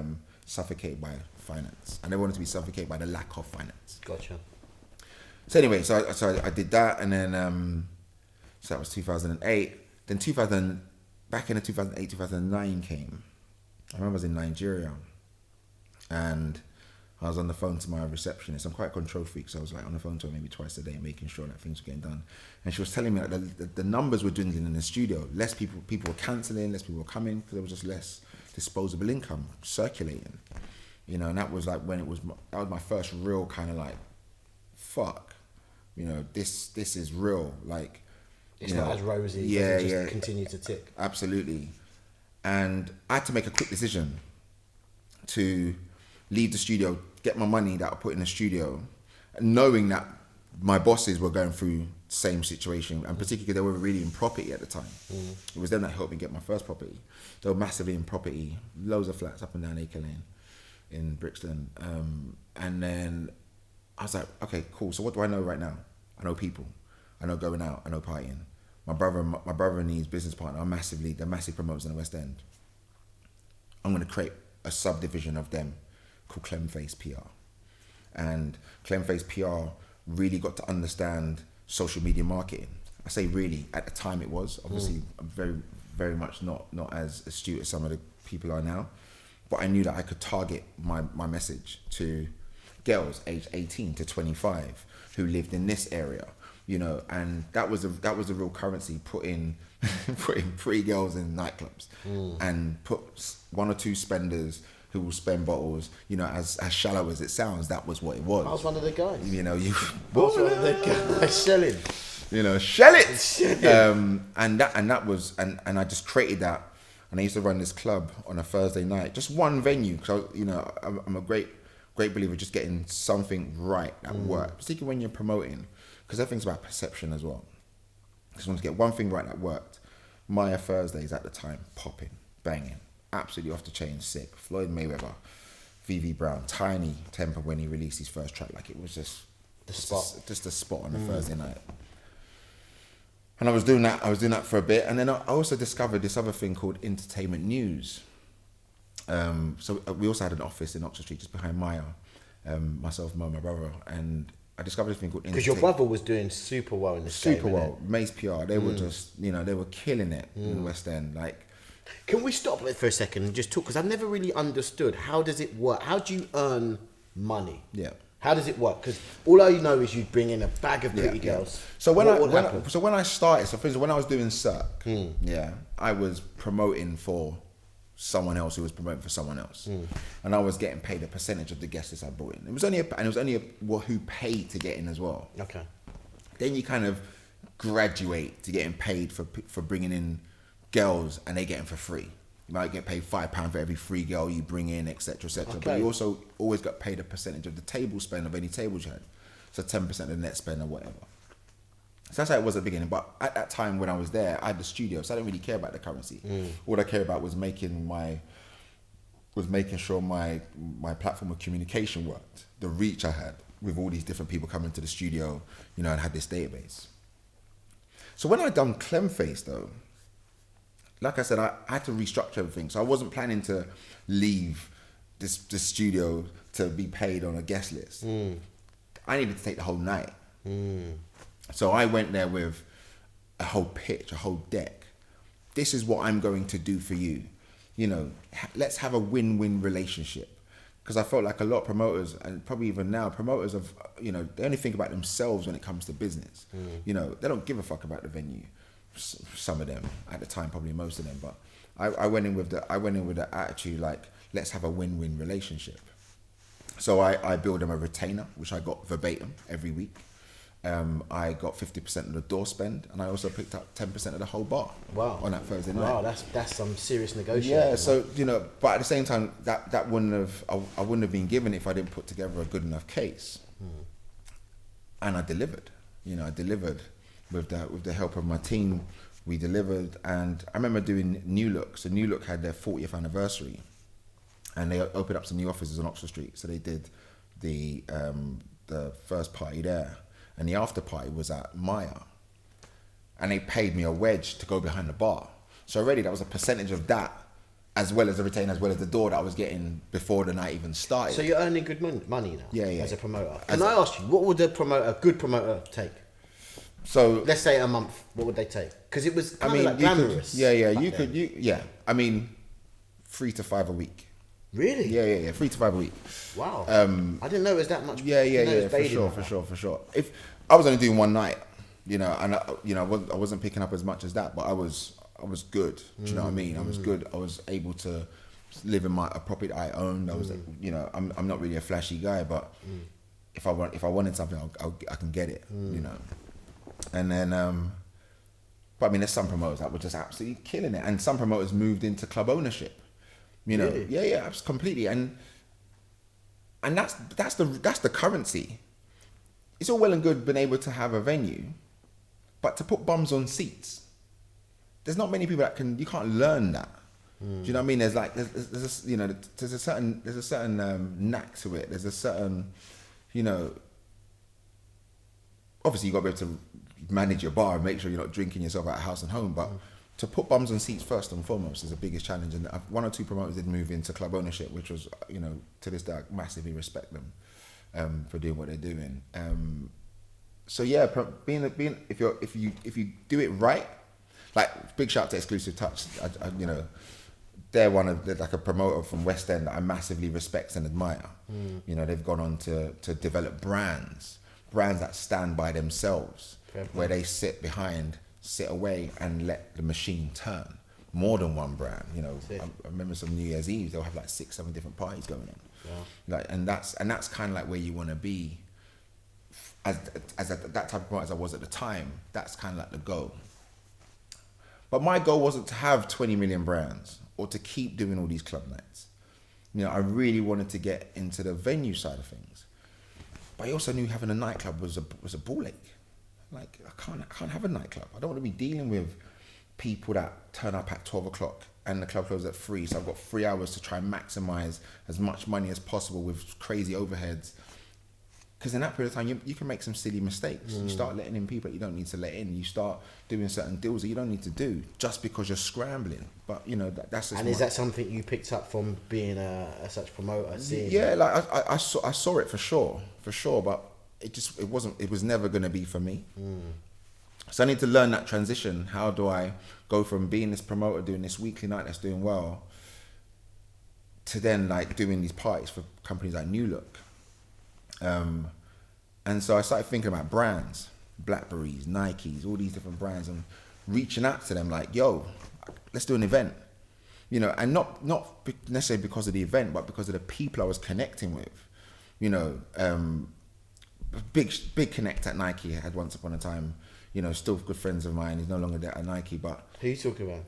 suffocated by finance. I never wanted to be suffocated by the lack of finance. Gotcha. So anyway, so I did that, and then so that was 2008. Then back in the 2008, 2009 came. I remember I was in Nigeria, and I was on the phone to my receptionist. I'm quite a control freak, so I was like on the phone to her maybe twice a day, making sure that things were getting done. And she was telling me that the numbers were dwindling in the studio. Less people were cancelling, less people were coming, because there was just less disposable income circulating. You know, and that was like that was my first real kind of like, fuck, you know, this is real. Like, it's not as rosy. Yeah, just continue to tick. Absolutely. And I had to make a quick decision to leave the studio, get my money that I put in the studio, knowing that my bosses were going through the same situation, and particularly because they were really in property at the time. It was them that helped me get my first property. They were massively in property, loads of flats up and down Acre Lane in Brixton. And then I was like, okay, cool. So what do I know right now? I know people. I know going out. I know partying. My brother and his business partner are they're massive promoters in the West End. I'm going to create a subdivision of them called Clem PR. And Clem PR really got to understand social media marketing. I say really, at the time it was. Obviously, I'm very, very much not as astute as some of the people are now. But I knew that I could target my message to girls aged 18 to 25 who lived in this area, you know, and that was a real currency, putting pretty girls in nightclubs and put one or two spenders who will spend bottles, you know, as shallow as it sounds. That was what it was. I was one of the guys. You know, I was one of the guys selling. You know, shell it. And I just created that, and I used to run this club on a Thursday night, just one venue, because you know, I'm a great believer just getting something right at work, particularly when you're promoting, because everything's about perception as well. I just wanted to get one thing right that worked. Maya Thursdays at the time, popping, banging, absolutely off the chain, sick. Floyd Mayweather, VV Brown, Tiny Temper when he released his first track, like it was just the spot on a Thursday night. And I was doing that for a bit, and then I also discovered this other thing called entertainment news. So we also had an office in Oxford Street just behind Maya, myself, Mo, my brother, and I discovered a thing called because your brother was doing super well in this game. Super well, Mace PR. They were just, you know, they were killing it in the West End. Like, can we stop it for a second and just talk? Because I've never really understood, how does it work? How do you earn money? Yeah. How does it work? Because all I know is you bring in a bag of pretty girls. So when I started, so for instance, when I was doing Cirque, I was promoting for someone else who was promoting for someone else, and I was getting paid a percentage of the guest list I brought in. It was only who paid to get in as well. Okay. Then you kind of graduate to getting paid for bringing in girls, and they get them for free. You might get paid £5 for every free girl you bring in, etc., etc. Okay. But you also always got paid a percentage of the table spend of any tables you had, so 10% of the net spend or whatever. So that's how it was at the beginning. But at that time when I was there, I had the studio, so I didn't really care about the currency. All I cared about was making sure my platform of communication worked, the reach I had with all these different people coming to the studio, you know, and had this database. So when I done Clem Face though, like I said, I had to restructure everything. So I wasn't planning to leave this studio to be paid on a guest list. I needed to take the whole night. So I went there with a whole pitch, a whole deck. This is what I'm going to do for you. You know, let's have a win-win relationship. Because I felt like a lot of promoters, and probably even now, promoters of, you know, they only think about themselves when it comes to business. You know, they don't give a fuck about the venue. Some of them at the time, probably most of them, but I went in with the attitude like, let's have a win-win relationship. So I built them a retainer, which I got verbatim every week. I got 50% of the door spend, and I also picked up 10% of the whole bar. Wow. On that Thursday night. Wow, that's some serious negotiating. Yeah, so you know, but at the same time, that wouldn't have I wouldn't have been given if I didn't put together a good enough case. And I delivered. You know, I delivered. With the help of my team, we delivered. And I remember doing New Look. So New Look had their 40th anniversary, and they opened up some new offices on Oxford Street. So they did the first party there, and the after party was at Maya, and they paid me a wedge to go behind the bar. So already that was a percentage of that, as well as the retainer, as well as the door that I was getting before the night even started. So you're earning good money now. Yeah. As a promoter. Can I ask you, what would a good promoter take? So let's say a month. What would they take? Because it was kind of like glamorous. I mean, 3 to 5 a week. Really? Yeah. 3 to 5 a week. Wow. I didn't know it was that much. Yeah. For sure. If I was only doing one night, you know, and I wasn't picking up as much as that, but I was good. Do you know what I mean? I was good. I was able to live in a property I owned. I was, you know, I'm not really a flashy guy, but if I wanted something, I can get it. You know. And then, but I mean, there's some promoters that were just absolutely killing it, and some promoters moved into club ownership. You know, really? Yeah, completely, and that's the currency. It's all well and good being able to have a venue, but to put bums on seats, there's not many people you can't learn that. Do you know what I mean? There's a certain knack to it. There's a certain, you know. Obviously, you got to be able to manage your bar and make sure you're not drinking yourself out of house and home. But to put bums on seats first and foremost is the biggest challenge. And one or two promoters did move into club ownership, which was, you know, to this day, I massively respect them for doing what they're doing. So yeah, if you do it right, like big shout to Exclusive Touch. You know, they're they're like a promoter from West End that I massively respect and admire. You know, they've gone on to develop brands that stand by themselves, where they sit away and let the machine turn. More than one brand, you know. I remember some New Year's Eve, they'll have like 6-7 different parties going on. Yeah. Like, and that's kind of like where you want to be. As that type of promoter as I was at the time, that's kind of like the goal. But my goal wasn't to have 20 million brands or to keep doing all these club nights. You know, I really wanted to get into the venue side of things. But I also knew having a nightclub was a ball ache. Like, I can't have a nightclub. I don't want to be dealing with people that turn up at 12 o'clock and the club closes at 3. So I've got 3 hours to try and maximize as much money as possible with crazy overheads. Because in that period of time, you can make some silly mistakes. You start letting in people that you don't need to let in. You start doing certain deals that you don't need to do just because you're scrambling. But, you know, that's just... And is that something you picked up from being a such promoter? Yeah, like I saw it for sure. But it was never going to be for me. So I need to learn that transition. How do I go from being this promoter, doing this weekly night that's doing well, to then like doing these parties for companies like New Look? And so I started thinking about brands, Blackberries, Nikes, all these different brands, and reaching out to them like, yo, let's do an event. You know, and not necessarily because of the event, but because of the people I was connecting with. You know, big connect at Nike I had once upon a time. You know, still good friends of mine. He's no longer there at Nike, but... Who are you talking about?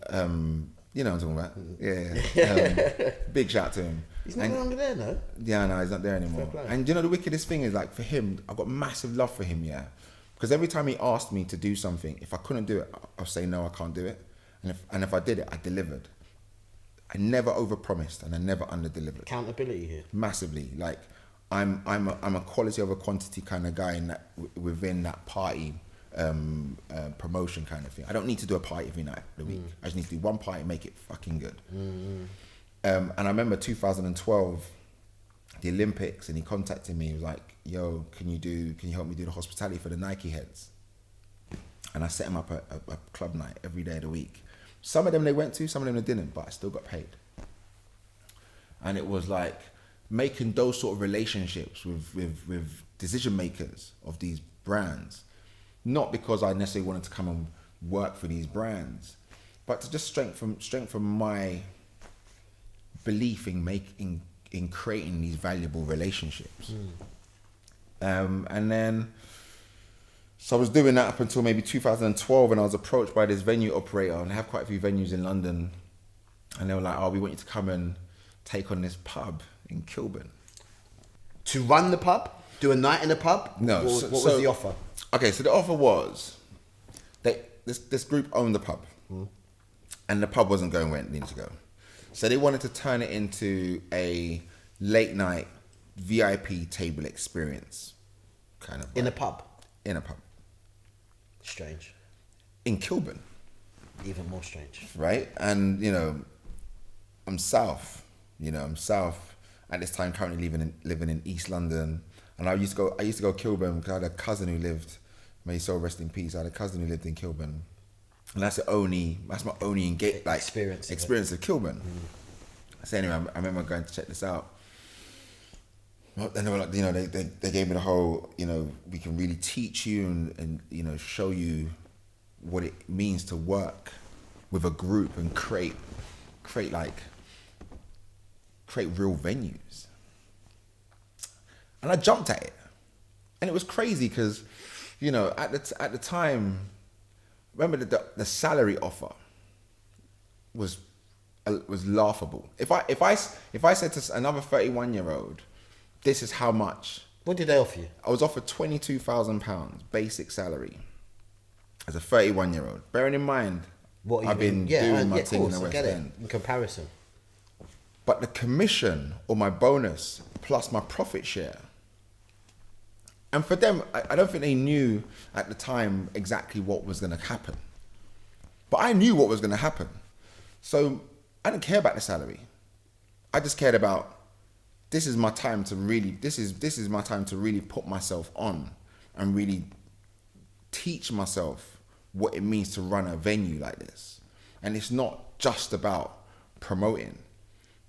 You know what I'm talking about. Yeah. Big shout to him. He's no longer there, no? Yeah, no, he's not there anymore. And you know, the wickedest thing is, like, for him, I've got massive love for him, yeah? Because every time he asked me to do something, if I couldn't do it, I'll say, no, I can't do it. And if I did it, I delivered. I never overpromised and I never underdelivered. Accountability here. Massively. Like, I'm a quality over quantity kind of guy in that, within that party promotion kind of thing. I don't need to do a party every night of the week. I just need to do one party and make it fucking good. And I remember 2012, the Olympics, and he contacted me. He was like, yo, can you help me do the hospitality for the Nike heads? And I set him up a club night every day of the week. Some of them they went to, some of them they didn't, but I still got paid. And it was like making those sort of relationships with decision makers of these brands. Not because I necessarily wanted to come and work for these brands, but to just strengthen my belief in creating these valuable relationships. And then, so I was doing that up until maybe 2012, and I was approached by this venue operator, and they have quite a few venues in London, and they were like, oh, we want you to come and take on this pub in Kilburn. To run the pub? Do a night in the pub? No. What was the offer? Okay, so the offer was, this group owned the pub, and the pub wasn't going where it needed to go. So they wanted to turn it into a late night VIP table experience, kind of. In a pub? In a pub. Strange. In Kilburn. Even more strange. Right? And, you know, I'm south. At this time, currently living in East London. And I used to go Kilburn because I had a cousin who lived, may his soul rest in peace. I had a cousin who lived in Kilburn. And that's my only experience of Kilburn. So anyway, I remember going to check this out. And they were like, you know, they gave me the whole, you know, we can really teach you and you know, show you what it means to work with a group and create real venues. And I jumped at it, and it was crazy because, you know, at the time, remember the salary offer was laughable. If I said to another 31-year-old, this is how much. What did they offer you? I was offered £22,000 basic salary as a 31-year-old. Bearing in mind, I've been doing my thing in the West End. In comparison. But the commission or my bonus plus my profit share. And for them, I don't think they knew at the time exactly what was going to happen. But I knew what was going to happen. So I didn't care about the salary. I just cared about, this is my time to really put myself on and really teach myself what it means to run a venue like this. And it's not just about promoting.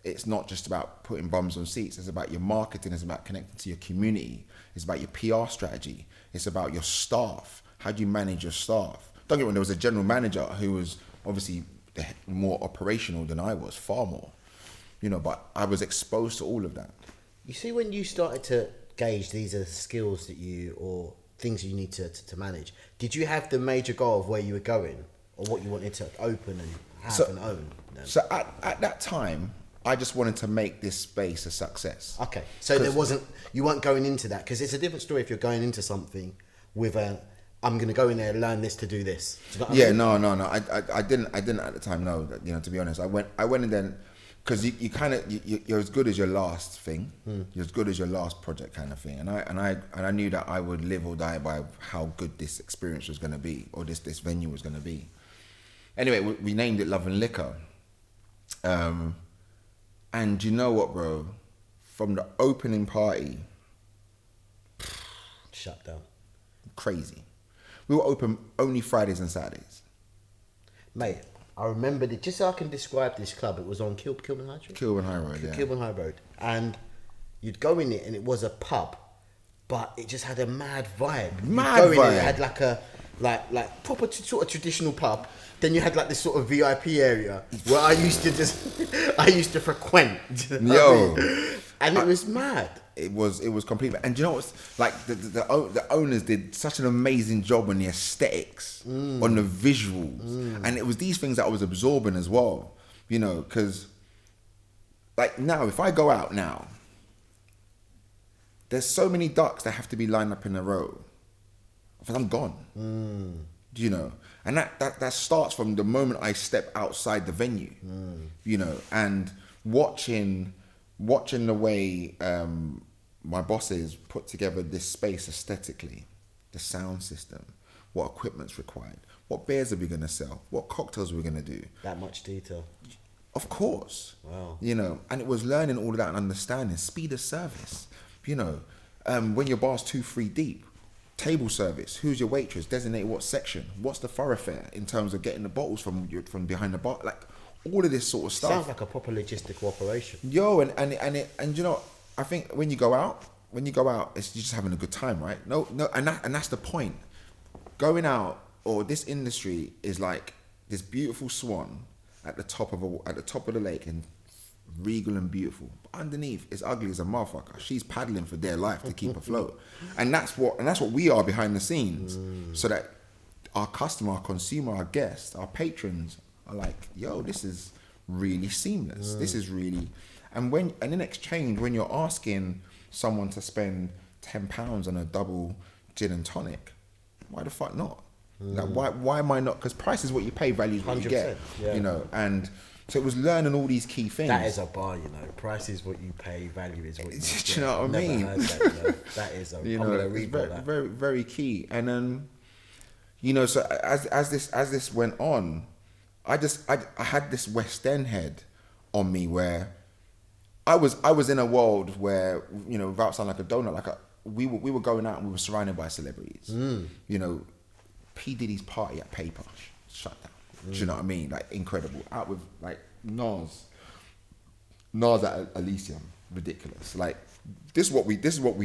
It's not just about putting bums on seats. It's about your marketing. It's about connecting to your community. It's about your PR strategy. It's about your staff. How do you manage your staff? Don't get me wrong, there was a general manager who was obviously more operational than I was, far more. You know, but I was exposed to all of that. You see, when you started to gauge these are skills that you, or things you need to manage, did you have the major goal of where you were going or what you wanted to open and have and own? Then? So at that time, I just wanted to make this space a success. Okay, so you weren't going into that, because it's a different story if you're going into something with I'm going to go in there and learn this to do this. Do you know what I mean? No. I didn't at the time know that, you know, to be honest. I went in then, because you're as good as your last thing. You're as good as your last project kind of thing. And I knew that I would live or die by how good this experience was going to be, or this venue was going to be. Anyway, we named it Love and Liquor. And you know what, bro? From the opening party, shut down. Crazy. We were open only Fridays and Saturdays. Mate, I remember just so I can describe this club, it was on Kilburn High Road? Kilburn High Road, yeah. Kilburn High Road. And you'd go in it and it was a pub, but it just had a mad vibe. It had like a proper sort of traditional pub. Then you had like this sort of VIP area where I used to frequent. You know what I mean? And it was mad. It was completely. And you know what's like, the owners did such an amazing job on the aesthetics, on the visuals, and it was these things that I was absorbing as well. You know, because like now, if I go out now, there's so many ducks that have to be lined up in a row. I'm gone. You know, and that starts from the moment I step outside the venue. You know, and watching the way my bosses put together this space aesthetically, the sound system, what equipment's required, what beers are we going to sell, what cocktails are we going to do. That much detail. Of course. Wow. You know, and it was learning all of that and understanding speed of service. You know, when your bar's 2-3 deep, table service, who's your waitress, designate what section, what's the thoroughfare in terms of getting the bottles from behind the bar, like all of this sort of stuff. Sounds like a proper logistical operation. Yo, and you know, I think when you go out, it's you're just having a good time, right? No, and that's the point. Going out, or this industry is like this beautiful swan at the top of the lake, and regal and beautiful. But underneath, it's ugly as a motherfucker. She's paddling for dear life to keep afloat, and that's what we are behind the scenes, so that our customer, our consumer, our guests, our patrons are like, yo, this is really seamless. This is really, and in exchange, when you're asking someone to spend £10 on a double gin and tonic, why the fuck not? Like, why am I not? Because price is what you pay, value is what you get. Yeah. You know, and so it was learning all these key things. That is a bar, you know. Price is what you pay, value is what you get. Do you know what I mean? Heard that, you know? That is a, you know, I'm gonna read very, that. very, very key. And then, you know, so as this went on, I had this West End head on me where I was in a world where, you know, without sounding like a donut, we were going out and we were surrounded by celebrities. You know, P Diddy's party at Paper shut down. Do you know what I mean? Like, incredible. Out with like Nas at Elysium, ridiculous. Like, this is what we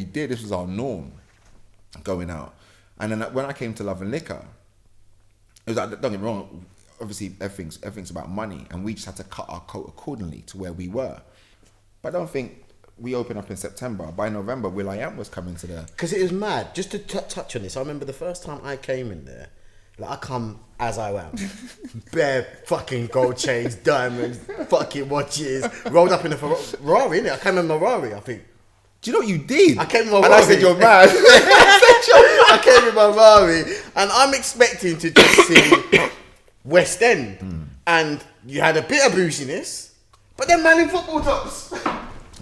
did. This was our norm, going out. And then when I came to Love and Liquor, it was like, don't get me wrong, obviously everything's about money, and we just had to cut our coat accordingly to where we were. But I don't think we opened up in September. By November, will.i.am was coming to the... Because it was mad. Just to touch on this, I remember the first time I came in there, like, I come as I am. Bare fucking gold chains, diamonds, fucking watches, rolled up in a Ferrari, innit? I came in Ferrari, I think. Do you know what you did? I came in my Ferrari. And I said, you're mad. I came in my Ferrari, and I'm expecting to just see West End. And you had a bit of bouginess, but then man in football tops.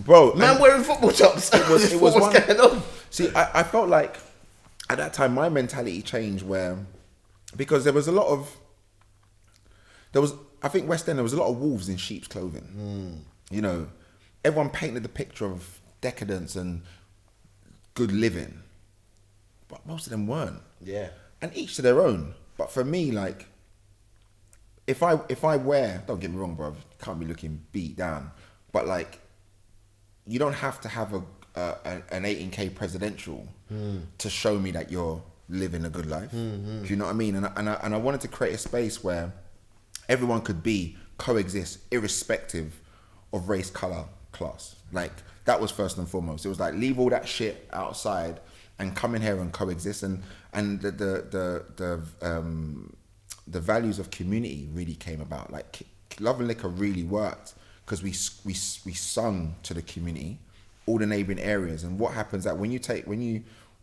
Bro, man wearing football tops. It was what's going on. See, I felt like at that time my mentality changed where, because there was I think West End, there was a lot of wolves in sheep's clothing. You know, everyone painted the picture of decadence and good living, but most of them weren't. Yeah. And each to their own. But for me, like, if I wear, don't get me wrong, bro, can't be looking beat down, but like, you don't have to have an 18K presidential to show me that you're living a good life. Do you know what I mean? And I wanted to create a space where everyone could coexist, irrespective of race, color, class. Like, that was first and foremost. It was like, leave all that shit outside and come in here and coexist. And the values of community really came about. Like, Love and Liquor really worked because we sung to the community, all the neighboring areas. And what happens that when you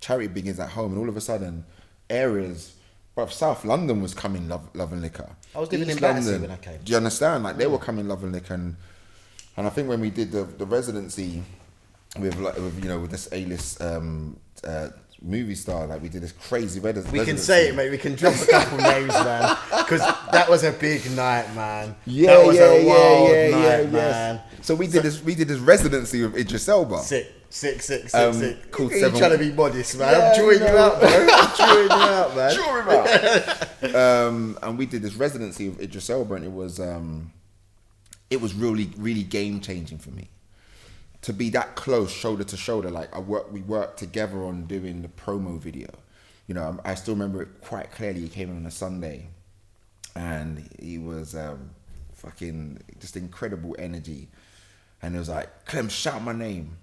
charity begins at home, and all of a sudden areas, but South London was coming Love and Liquor. I was living in Battersea when I came. Do you understand? Like, they were coming Love and Liquor, and I think when we did the residency with this A-list movie star, like, we did this crazy residency. We can say it, mate. We can drop a couple names, man, because that was a big night, man. Yeah, that was a wild night, man. So we did this residency with Idris Elba. Sick. Called You're Seven. trying to be modest, man. I'm chewing you out, bro. I'm chewing you out, man. Chew him out. And we did this residency with Idris Elba, and it was really, really game changing for me to be that close, shoulder to shoulder. Like, we worked together on doing the promo video. You know, I still remember it quite clearly. He came in on a Sunday, and he was fucking just incredible energy. And it was like, Clem, shout my name.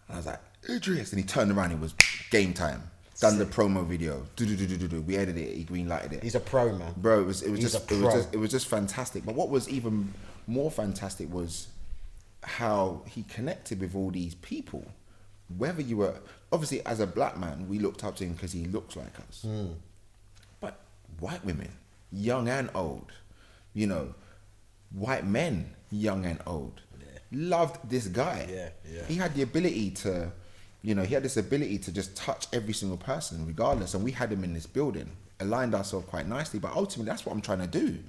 And I was like, Idris. And he turned around, it was game time. Done the promo video. We edited it, he green lighted it. He's a pro, man. Bro, it was just fantastic. But what was even more fantastic was how he connected with all these people. Whether you were, obviously as a black man, we looked up to him because he looks like us. But white women, young and old, you know, white men, young and old, loved this guy. Yeah. He had the ability to, he had this ability to just touch every single person regardless. And we had him in this building, aligned ourselves quite nicely. But ultimately, that's what I'm trying to do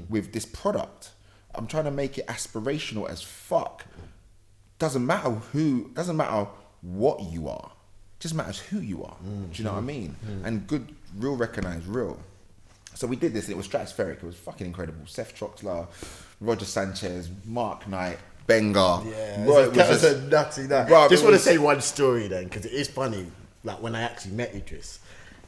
with this product. I'm trying to make it aspirational as fuck. Doesn't matter what you are. Just matters who you are. Do you know what I mean? And good, real recognized real. So we did this, and it was stratospheric. It was fucking incredible. Seth Troxler, Roger Sanchez, Mark Knight, Benga. Yeah, bro, that was a nutty night. Bro, Just want to say one story then, because it is funny. Like, when I actually met Idris,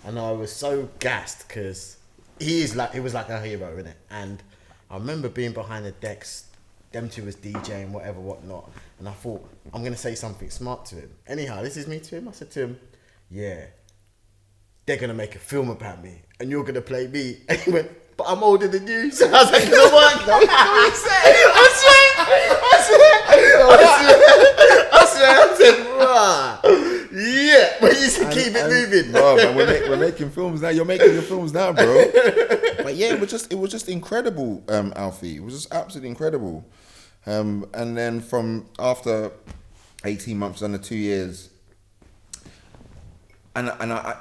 and I was so gassed because he was like a hero, innit? And I remember being behind the decks, them two was DJing, whatnot, and I thought, I'm gonna say something smart to him. Anyhow, this is me to him. I said to him, yeah, they're gonna make a film about me, and you're gonna play me. And he went, but I'm older than you. So I was like, you know what? No, I said, rah. Yeah, but you said keep it moving. Bro, man, we're making films now. You're making the films now, bro. But yeah, it was just incredible, Alphie. It was just absolutely incredible. And then from after 18 months, under 2 years, and I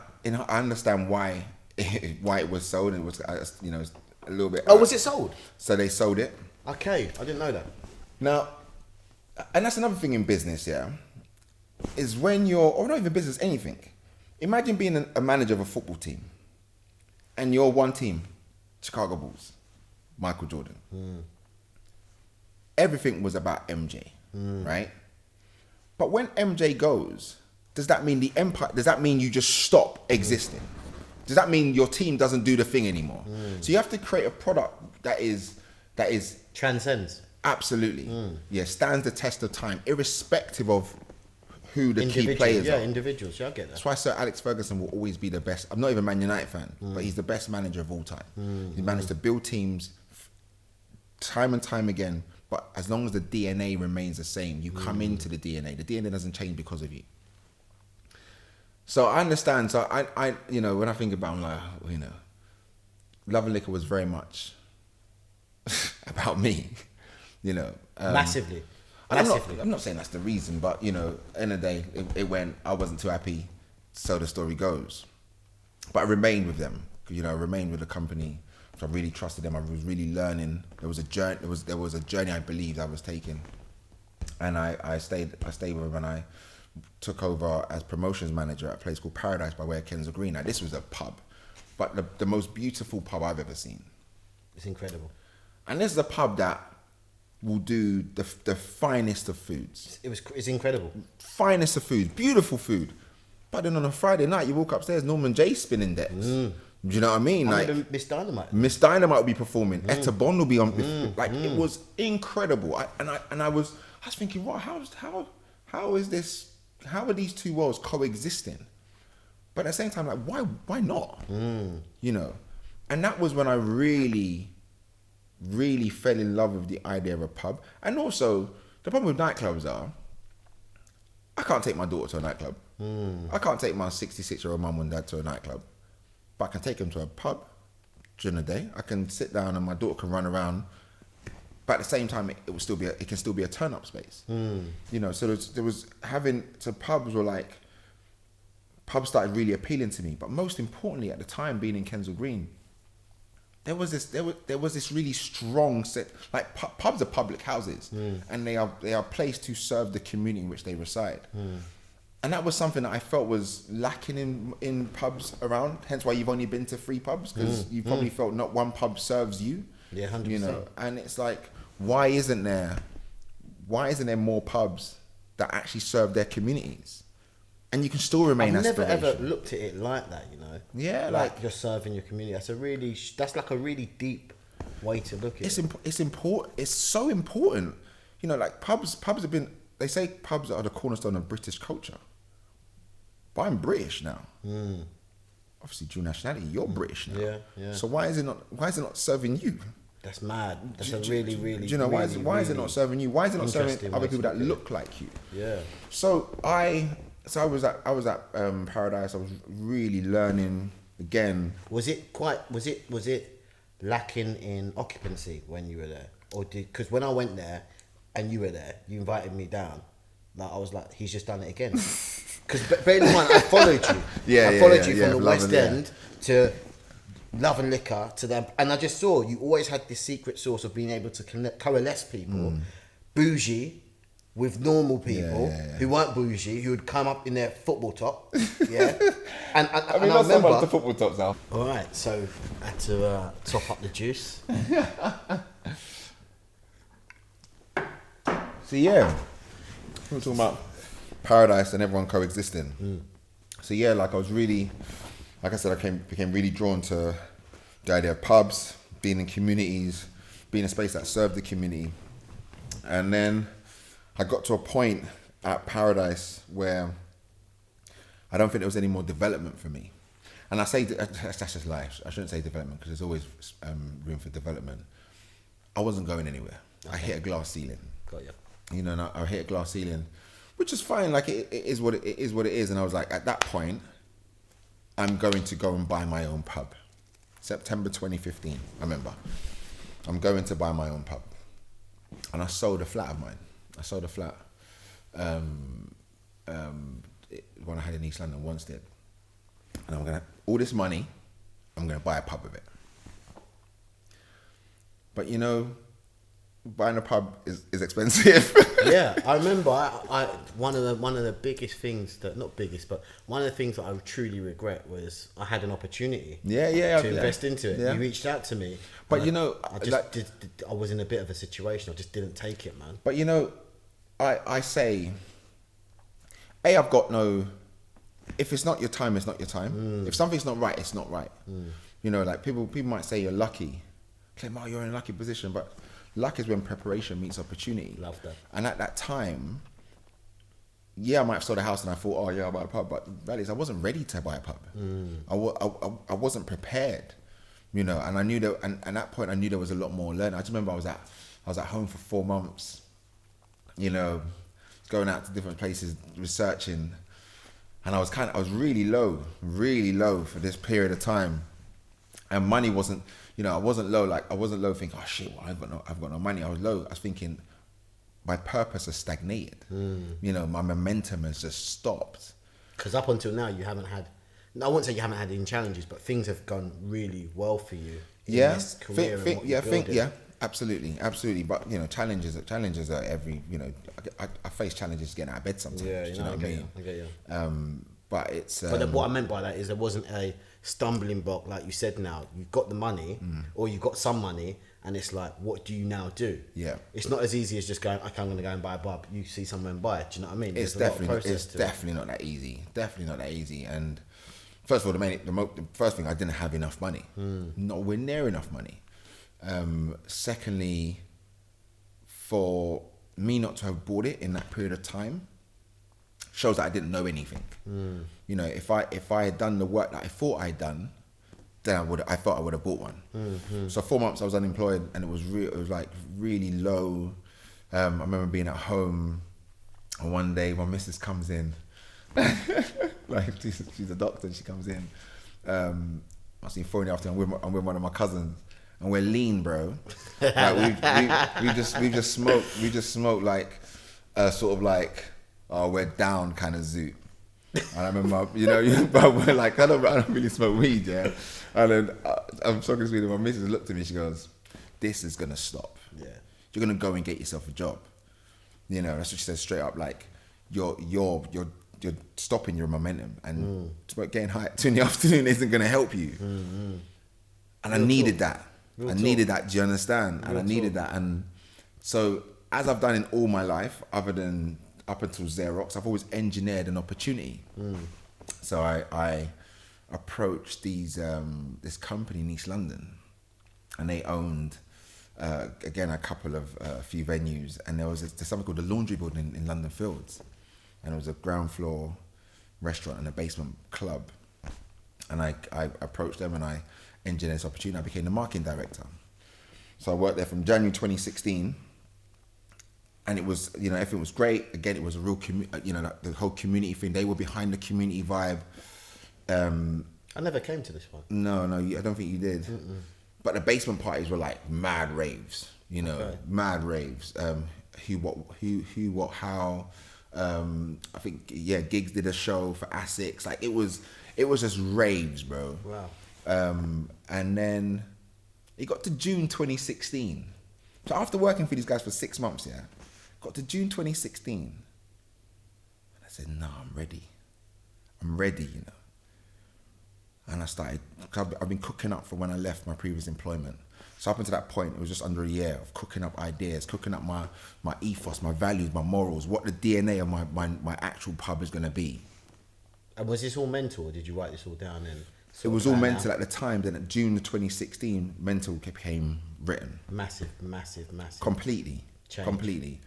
understand why it was sold. And it was it's a little bit. Oh, was it sold? So they sold it. Okay, I didn't know that. Now, and that's another thing in business, yeah, is when or not even business, anything. Imagine being a manager of a football team, and you're one team, Chicago Bulls, Michael Jordan. Everything was about MJ, right? But when MJ goes, does that mean the empire? Does that mean you just stop existing? Does that mean your team doesn't do the thing anymore? So you have to create a product that is Transcends. Absolutely. Yeah, stands the test of time, irrespective of who the key players are. Yeah, individuals. Yeah, I get that. That's why Sir Alex Ferguson will always be the best. I'm not even a Man United fan, but he's the best manager of all time. He managed to build teams time and time again, but as long as the DNA remains the same, you come into the DNA. The DNA doesn't change because of you. So I understand. So I when I think about it, I'm like, Love and Liquor was very much about me, Massively. I'm not saying that's the reason, but end of the day, it went. I wasn't too happy, so the story goes. But I remained with them. I remained with the company. So I really trusted them. I was really learning. There was a journey. There was a journey I believed I was taking, and I stayed with them. And I took over as promotions manager at a place called Paradise by way of Kensal Green. Now this was a pub. but the most beautiful pub I've ever seen. It's incredible. And this is a pub that will do the finest of foods. It's incredible. Finest of foods, beautiful food. But then on a Friday night, you walk upstairs, Norman J spinning decks. Do you know what I mean? Like Miss Dynamite. Miss Dynamite will be performing. Etta Bond will be on. It was incredible. I was thinking, what? How is this? How are these two worlds coexisting? But at the same time, like, why not? You know, and that was when I really fell in love with the idea of a pub. And also, the problem with nightclubs are, I can't take my daughter to a nightclub. I can't take my 66-year-old mum and dad to a nightclub. But I can take them to a pub during the day. I can sit down and my daughter can run around. But at the same time, it can still be a turn-up space. You know, so pubs started really appealing to me. But most importantly, at the time, being in Kensal Green, there was this really strong set. Like pubs are public houses, and they are placed to serve the community in which they reside. And that was something that I felt was lacking in pubs around. Hence why you've only been to 3 pubs, because you probably felt not one pub serves you. Yeah, 100%. You know, and it's like, why isn't there more pubs that actually serve their communities? And you can still remain I've never aspirational. ever looked at it like that, you know. Yeah, like you're serving your community. That's like a really deep way to look at it. It's important. It's so important. You know, like pubs have been. They say pubs are the cornerstone of British culture. But I'm British now. Obviously, dual nationality. You're British now. Yeah, yeah. So why is it not serving you? That's mad. That's a really, really. Do you know why is it not serving you? Why is it not serving interesting other way to people that look at look like you? Yeah. So I was at Paradise. I was really learning again. Was it lacking in occupancy when you were there, or because when I went there and you were there, you invited me down. Like I was like, he's just done it again. Because bear in mind, I followed you. I followed you from the West End to Love and Liquor to them, and I just saw you always had this secret sauce of being able to coalesce people, bougie with normal people who weren't bougie, who would come up in their football top. Yeah, and I remember remember the football tops now. All right, so I had to top up the juice. So yeah, we're talking about Paradise and everyone coexisting. So yeah, like I was really, like I said, I became really drawn to the idea of pubs, being in communities, being a space that served the community. And then I got to a point at Paradise where I don't think there was any more development for me. And I say, that's just life. I shouldn't say development because there's always room for development. I wasn't going anywhere. Okay. I hit a glass ceiling. Got you. You know, and I hit a glass ceiling, which is fine. Like it is what it is. And I was like, at that point, I'm going to go and buy my own pub. September 2015, I remember. I'm going to buy my own pub. And I sold a flat of mine. I sold a flat, one I had in East London, Wanstead. And I'm going to, all this money, I'm going to buy a pub with it. But you know, buying a pub is expensive. Yeah, I remember. I one of the biggest things that, not biggest, but one of the things that I truly regret was I had an opportunity. To invest into it. Yeah. You reached out to me, but you know, I was in a bit of a situation. I just didn't take it, man. But you know, I say, I've got no. If it's not your time, it's not your time. If something's not right, it's not right. You know, like people might say you're lucky. Clem, you're in a lucky position, but luck is when preparation meets opportunity. Love that. And at that time, I might have sold a house and I thought, I'll buy a pub. But reality is, I wasn't ready to buy a pub. I wasn't prepared, you know. And I knew that. And at that point, I knew there was a lot more learning. I just remember I was at home for 4 months, you know, going out to different places, researching, and I was really low for this period of time, and money wasn't. You know, I wasn't low thinking, oh shit, well, I've got no money. I was low. I was thinking, my purpose has stagnated. You know, my momentum has just stopped. Because up until now, you haven't had, I wouldn't say you haven't had any challenges, but things have gone really well for you in this career. Absolutely. But you know, challenges are every. You know, I face challenges getting out of bed sometimes. Yeah, you know what I mean? I get you. But it's But what I meant by that is there wasn't a stumbling block, like you said. Now you've got the money, or you've got some money, and it's like, what do you now do? Yeah, it's not as easy as just going, okay, I'm going to go and buy a bub. You see somewhere and buy it. Do you know what I mean? It's definitely not that easy. Definitely not that easy. And first of all, the first thing, I didn't have enough money. Nowhere near enough money. Secondly, for me not to have bought it in that period of time shows that I didn't know anything. You know, if I had done the work that I thought I'd done, then I thought I would have bought one. So 4 months I was unemployed, and it was like really low. I remember being at home, and one day my missus comes in, like she's a doctor, and she comes in. I was in 4 in the afternoon. I'm with one of my cousins, and we're lean, bro. Like we just smoked like a sort of like, oh, we're down kind of zoot. And I remember, but we're like, I don't really smoke weed, yeah. And then I'm talking to me, and my missus looked at me, she goes, this is gonna stop. Yeah. You're gonna go and get yourself a job. That's what she said straight up. Like, you're stopping your momentum, and getting high at 2 in the afternoon isn't gonna help you. And I needed that. I needed that. Do you understand? And I needed that. And so, as I've done in all my life, other than up until Xerox, I've always engineered an opportunity. So I approached this company in East London, and they owned again a few venues, and there's something called the Laundry Building in London Fields, and it was a ground floor restaurant and a basement club, and I approached them and I engineered this opportunity. I became the marketing director. So I worked there from January 2016. And it was, everything was great. Again, it was a real, like the whole community thing. They were behind the community vibe. I never came to this one. No, I don't think you did. But the basement parties were like mad raves, mad raves. Who, what, how. I think, Gigs did a show for ASICS. Like, it was just raves, bro. Wow. And then it got to June 2016. So after working for these guys for 6 months, got to June 2016, and I said, no, I'm ready, And I started, I've been cooking up from when I left my previous employment. So up until that point, it was just under a year of cooking up ideas, cooking up my ethos, my values, my morals, what the DNA of my actual pub is going to be. And was this all mental, or did you write this all down? It was all mental at the time. Then at June 2016, mental became written. Massive. Completely. Change. Completely.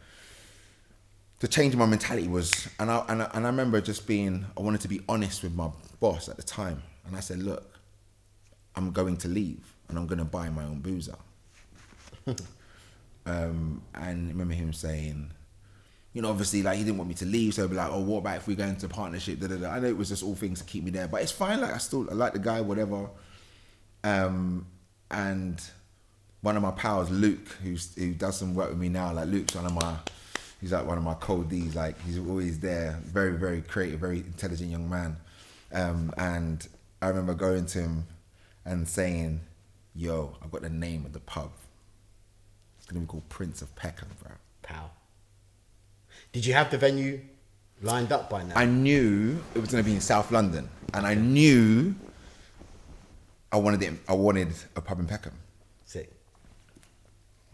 The change in my mentality was, and I remember just being, I wanted to be honest with my boss at the time. And I said, look, I'm going to leave and I'm going to buy my own boozer. And I remember him saying, obviously, like, he didn't want me to leave. So he'd be like, oh, what about if we go into partnership? Da, da, da. I know it was just all things to keep me there, but it's fine. Like, I like the guy, whatever. And one of my pals, Luke, who does some work with me now, like, he's like one of my cold Ds. Like, he's always there. Very, very creative, very intelligent young man. And I remember going to him and saying, yo, I've got the name of the pub. It's going to be called Prince of Peckham, bro. Pow. Did you have the venue lined up by now? I knew it was going to be in South London, and I knew I wanted a pub in Peckham. Sick.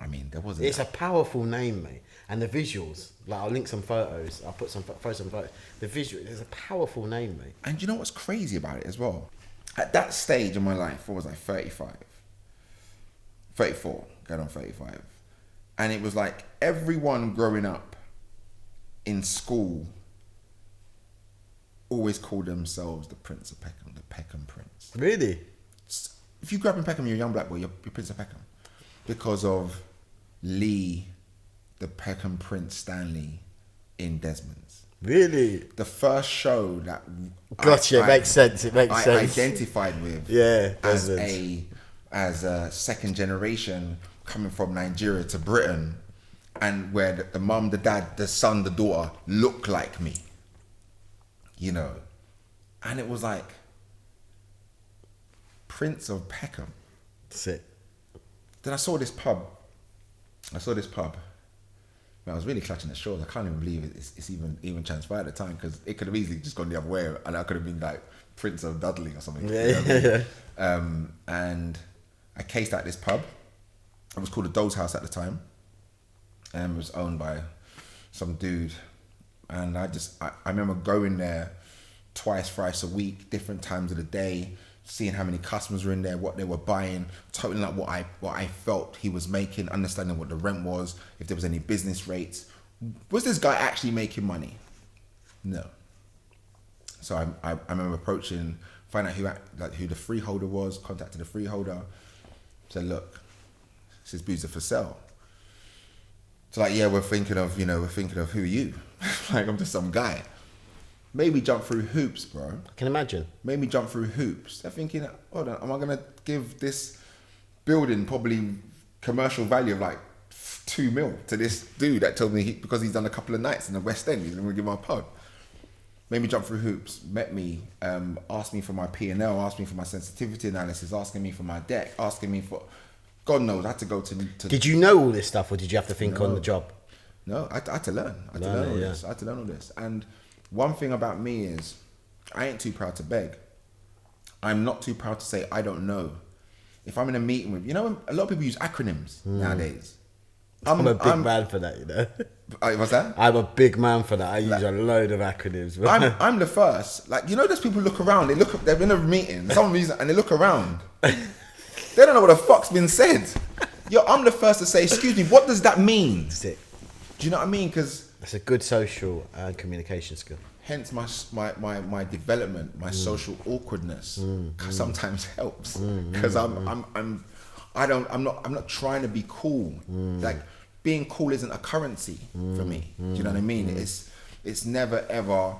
I mean, there wasn't. It's a powerful name, mate, and the visuals. Like, I'll link some photos. I'll throw some photos. The visual. It's a powerful name, mate. And you know what's crazy about it as well? At that stage of my life, what was I? 34, going on 35, and it was like everyone growing up in school always called themselves the Prince of Peckham, the Peckham Prince. Really? If you grew up in Peckham, you're a young black boy, you're Prince of Peckham. Because of Lee, the Peckham Prince Stanley in Desmond's. Really? The first show that Gotcha, it makes sense. It makes sense. I identified with as a second generation coming from Nigeria to Britain, and where the mum, the dad, the son, the daughter look like me, and it was like Prince of Peckham. Sick. Then I saw this pub, I was really clutching at straws. I can't even believe it's even transpired at the time, because it could have easily just gone the other way, and I could have been like Prince of Dudley or something. And I cased out this pub. It was called the Doll's House at the time, and it was owned by some dude. And I remember going there twice, thrice a week, different times of the day, seeing how many customers were in there, what they were buying, totaling up what I felt he was making, understanding what the rent was, if there was any business rates. Was this guy actually making money? No. So I remember approaching, find out who the freeholder was, contacted the freeholder, said, look, this is boozer for sale. So like, yeah, we're thinking of who are you? Like, I'm just some guy. Made me jump through hoops, bro. I can imagine. Made me jump through hoops. They're thinking, hold on, am I gonna give this building probably commercial value of like 2 mil to this dude that told me because he's done a couple of nights in the West End, he's gonna give my pub. Made me jump through hoops. Met me, asked me for my P&L, asked me for my sensitivity analysis, asking me for my deck, asking me for, God knows, I had to go to. Did you know all this stuff, or did you have to think on the job? No, I had to learn. I had to learn all this. And one thing about me is, I ain't too proud to beg. I'm not too proud to say I don't know. If I'm in a meeting with, a lot of people use acronyms nowadays. I'm a big man for that, What's that? I'm a big man for that. I use a load of acronyms. I'm the first. Like, there's people who look around. They're in a meeting, someone music, and they look around. They don't know what the fuck's been said. I'm the first to say, excuse me, what does that mean? Sick. Do you know what I mean? Because it's a good social and communication skill. Hence my development, my social awkwardness sometimes helps, because I'm not trying to be cool. Like, being cool isn't a currency for me. Do you know what I mean? It's never ever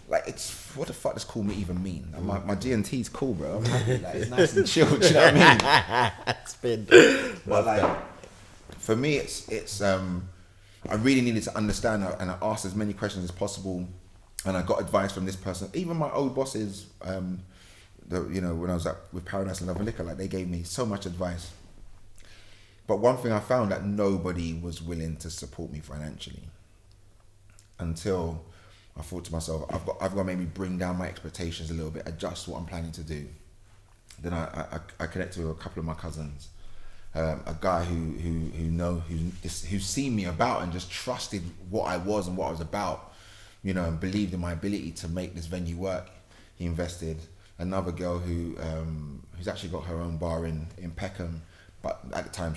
like, it's, what the fuck does cool me even mean? Like, my G&T's cool, bro. I'm happy. Like, it's nice and chill. Do you know what I mean? It's been. But like, for me, it's I really needed to understand, and I asked as many questions as possible, and I got advice from this person. Even my old bosses, when I was with Paradise and Love and Liquor, like, they gave me so much advice. But one thing I found, that nobody was willing to support me financially, until I thought to myself, I've got to maybe bring down my expectations a little bit, adjust what I'm planning to do. Then I connected with a couple of my cousins, a guy who's seen me about and just trusted what I was and what I was about, and believed in my ability to make this venue work. He invested. Another girl who's actually got her own bar in Peckham, but at the time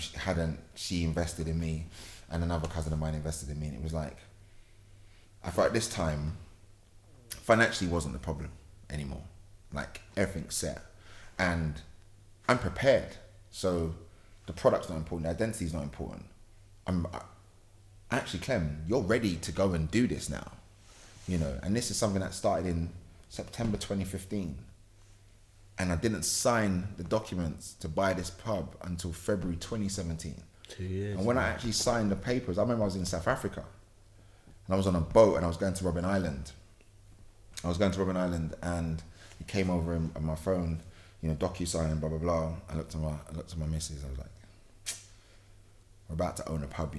she invested in me, and another cousin of mine invested in me. And it was like, I thought at this time, financially wasn't the problem anymore. Like, everything's set, and I'm prepared. So the product's not important, the identity's not important. Actually, Clem, you're ready to go and do this now, And this is something that started in September 2015, and I didn't sign the documents to buy this pub until February 2017. 2 years. And when I actually signed the papers, I remember I was in South Africa, and I was on a boat, and I was going to Robben Island. And he came over on my phone, DocuSign, blah blah blah. I looked at my missus. I was like, we're about to own a pub,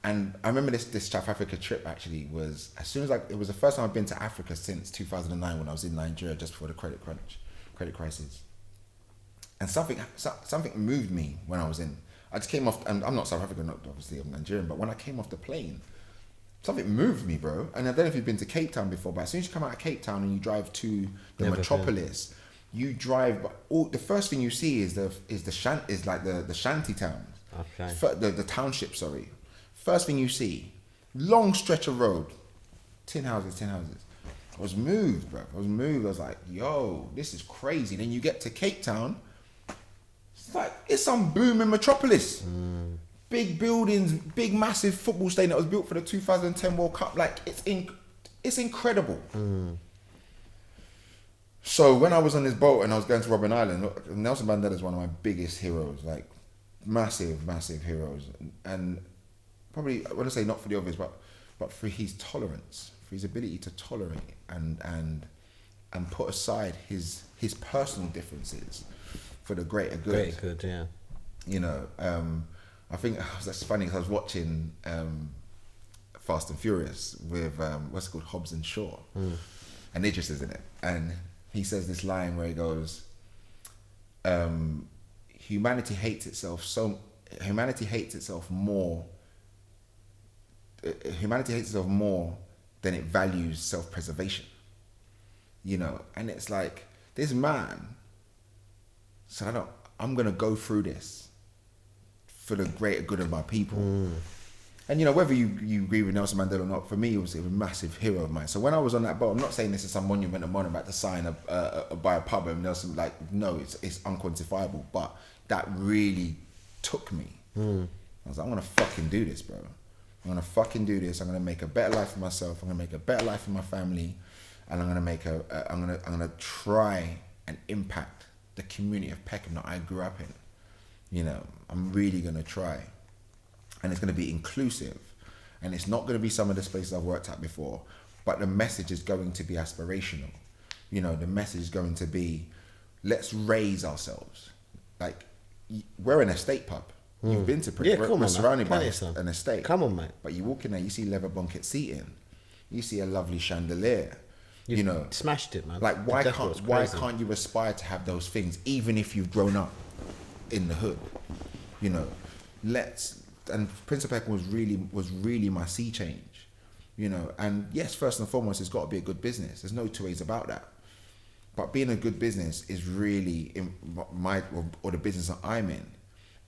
And I remember this South Africa trip actually was, as soon as it was the first time I've been to Africa since 2009, when I was in Nigeria just before the credit crisis. And something moved me when I was in. I just came off, and I'm not South African, obviously, I'm Nigerian, but when I came off the plane, something moved me, bro. And I don't know if you've been to Cape Town before, but as soon as you come out of Cape Town and you drive to the metropolis, you drive. The first thing you see is the shanty towns. Okay. The township, sorry. First thing you see, long stretch of road, tin houses. I was moved, bro. I was like, yo, this is crazy. Then you get to Cape Town, it's some booming metropolis. Big buildings, big massive football stadium that was built for the 2010 World Cup. Like, it's incredible. So when I was on this boat and I was going to Robben Island, Nelson Mandela is one of my biggest heroes, like massive, massive heroes. And probably, I want to say not for the obvious, but for his tolerance, for his ability to tolerate and put aside his personal differences for the greater good. Greater good, yeah. I think that's funny because I was watching Fast and Furious with what's it called, Hobbs and Shaw, and Idris is in it, and he says this line where he goes, humanity hates itself more than it values self-preservation, you know. And it's like, this man said, I'm gonna go through this for the greater good of my people. And you know, whether you agree with Nelson Mandela or not, for me it was a massive hero of mine. So when I was on that boat, I'm not saying this is some monumental moment about to sign by a pub and Nelson, like, no, it's unquantifiable, but that really took me. I was like, I'm gonna fucking do this, bro. I'm gonna fucking do this. I'm gonna make a better life for myself. I'm gonna make a better life for my family, and I'm gonna try and impact the community of Peckham that I grew up in. You know, I'm really gonna try, and it's gonna be inclusive, and it's not gonna be some of the spaces I've worked at before, but the message is going to be aspirational. You know, the message is going to be, let's raise ourselves. Like, we're an estate pub. You've been to Prince. We're surrounded by an estate. Come on, mate. But you walk in there, you see leather bunket seating, you see a lovely chandelier. You know, smashed it, man. Like, why can't you aspire to have those things, even if you've grown up in the hood? You know, and Prince of Peckham was really my sea change. You know, and yes, first and foremost, it's got to be a good business. There's no two ways about that. But being a good business is really or the business that I'm in,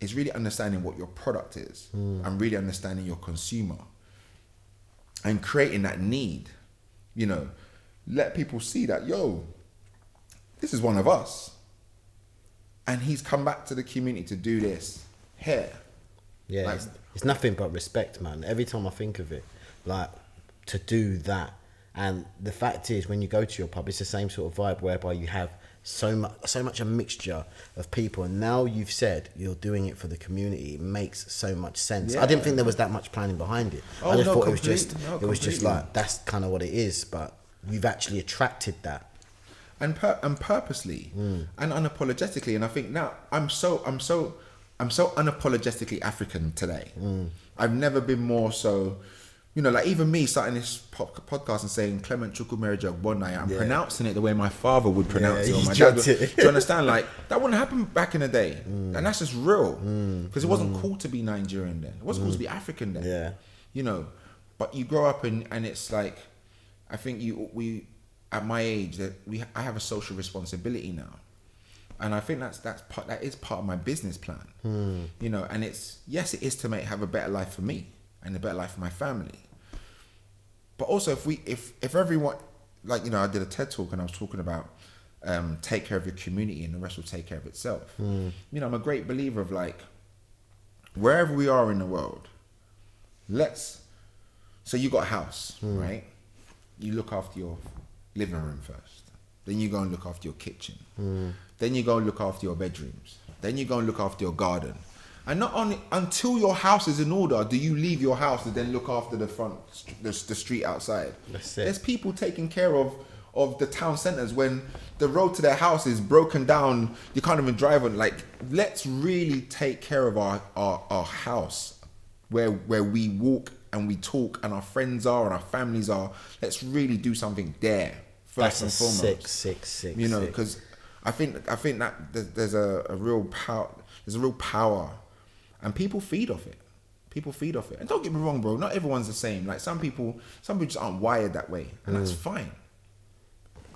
is really understanding what your product is and really understanding your consumer and creating that need. You know, let people see that, yo, this is one of us, and he's come back to the community to do this here. Yeah, like, it's nothing but respect, man. Every time I think of it, like, to do that. And the fact is, when you go to your pub, it's the same sort of vibe whereby you have so much a mixture of people. And now you've said you're doing it for the community, it makes so much sense. I didn't think there was that much planning behind it. I just thought it was just like, that's kind of what it is. But you've actually attracted that, and purposely and unapologetically. And I think now I'm so unapologetically African today. I've never been more so. You know, like, even me starting this podcast and saying Clement Chukwumerija Ogbonnaya, I'm pronouncing it the way my father would pronounce it, or my dad would. Do you understand? Like, that wouldn't happen back in the day. And that's just real. Because it wasn't cool to be Nigerian then. It wasn't cool to be African then. Yeah. You know, but you grow up and it's like, I think we at my age, I have a social responsibility now. And I think that is part of my business plan. You know, and it is to have a better life for me and a better life for my family. But also, if everyone, like, you know, I did a TED talk and I was talking about take care of your community and the rest will take care of itself. You know, I'm a great believer of, like, wherever we are in the world, so you got a house, right? You look after your living room first. Then you go and look after your kitchen. Then you go and look after your bedrooms. Then you go and look after your garden. And not only until your house is in order do you leave your house to then look after the street outside. That's it. There's people taking care of the town centres when the road to their house is broken down. You can't even drive on. Like, let's really take care of our house where we walk and we talk and our friends are and our families are. Let's really do something there first and foremost. Sick. You know, because I think that there's a real power. There's a real power. And people feed off it. And don't get me wrong, bro. Not everyone's the same. Like, some people just aren't wired that way. And that's fine.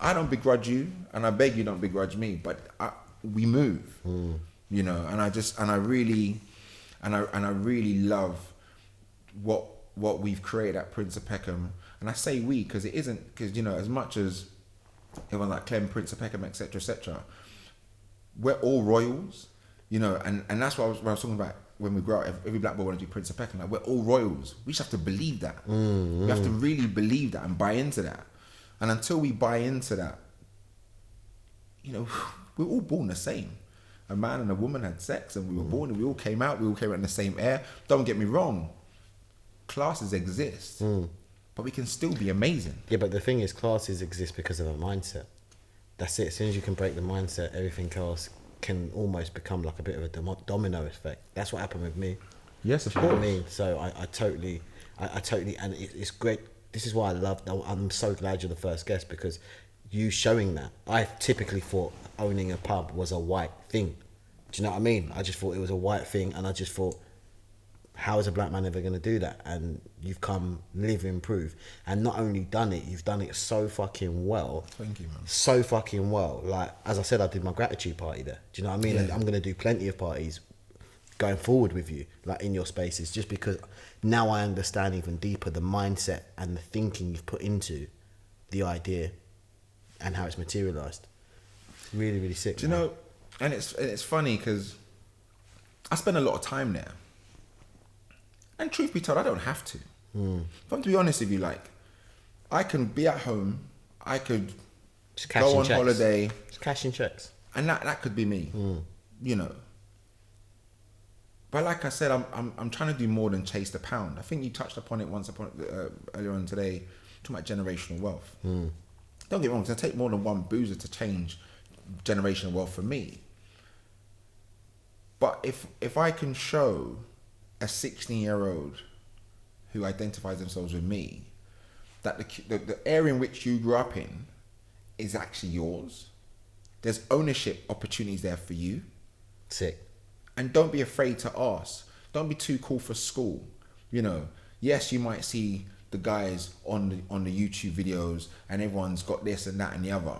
I don't begrudge you. And I beg you don't begrudge me. But we move. You know, and I really love what we've created at Prince of Peckham. And I say we because it isn't, because, you know, as much as everyone like Clem, Prince of Peckham, etc., we're all royals. You know, and that's what I was talking about when we grow up. Every black boy want to do Prince of Peckham. Like, we're all royals. We just have to believe that. We have to really believe that and buy into that. And until we buy into that, you know, we're all born the same. A man and a woman had sex and we were born and we all came out in the same air. Don't get me wrong. Classes exist. But we can still be amazing. Yeah, but the thing is, classes exist because of a mindset. That's it. As soon as you can break the mindset, everything else can almost become like a bit of a domino effect. That's what happened with me. Yes, of Do you know what I course. mean? So I totally, and it's great. This is why I'm so glad you're the first guest, because you showing that. I typically thought owning a pub was a white thing. Do you know what I mean? I just thought it was a white thing, and I just thought, how is a black man ever going to do that? And you've come live and prove, and not only done it, you've done it so fucking well. Thank you, man. So fucking well. Like, as I said, I did my gratitude party there. Do you know what I mean? Yeah. And I'm going to do plenty of parties going forward with you, like in your spaces, just because now I understand even deeper the mindset and the thinking you've put into the idea and how it's materialized. Really, really sick. Do you know? And it's funny because I spend a lot of time there, and truth be told, I don't have to. If I'm to be honest with you, like, I can be at home, I could Just go on holiday, just cashing checks, and that could be me, you know. But like I said, I'm trying to do more than chase the pound. I think you touched upon it earlier on today, talking about generational wealth. Don't get me wrong, it's going to take more than one boozer to change generational wealth for me. But if I can show a 16-year-old who identifies themselves with me that the area in which you grew up in is actually yours, there's ownership opportunities there for you. sick. And don't be afraid to ask. Don't be too cool for school. You know, yes, you might see the guys on the YouTube videos and everyone's got this and that and the other.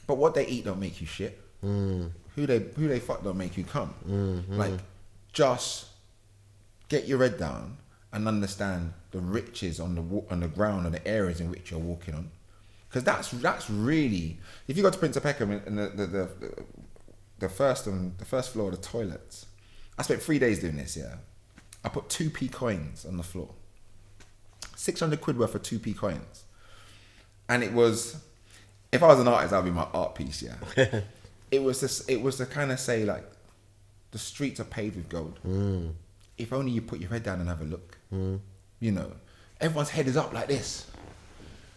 But what they eat don't make you shit. Who they fuck don't make you come. Like, just get your head down and understand the riches on the ground and the areas in which you're walking on. Because that's really, if you go to Prince of Peckham and the first floor of the toilets, I spent 3 days doing this. Yeah, I put 2p coins on the floor, 600 quid worth of 2p coins, and it was, if I was an artist, that'd be my art piece. Yeah, it was to kind of say, like, the streets are paved with gold. If only you put your head down and have a look. You know, everyone's head is up like this.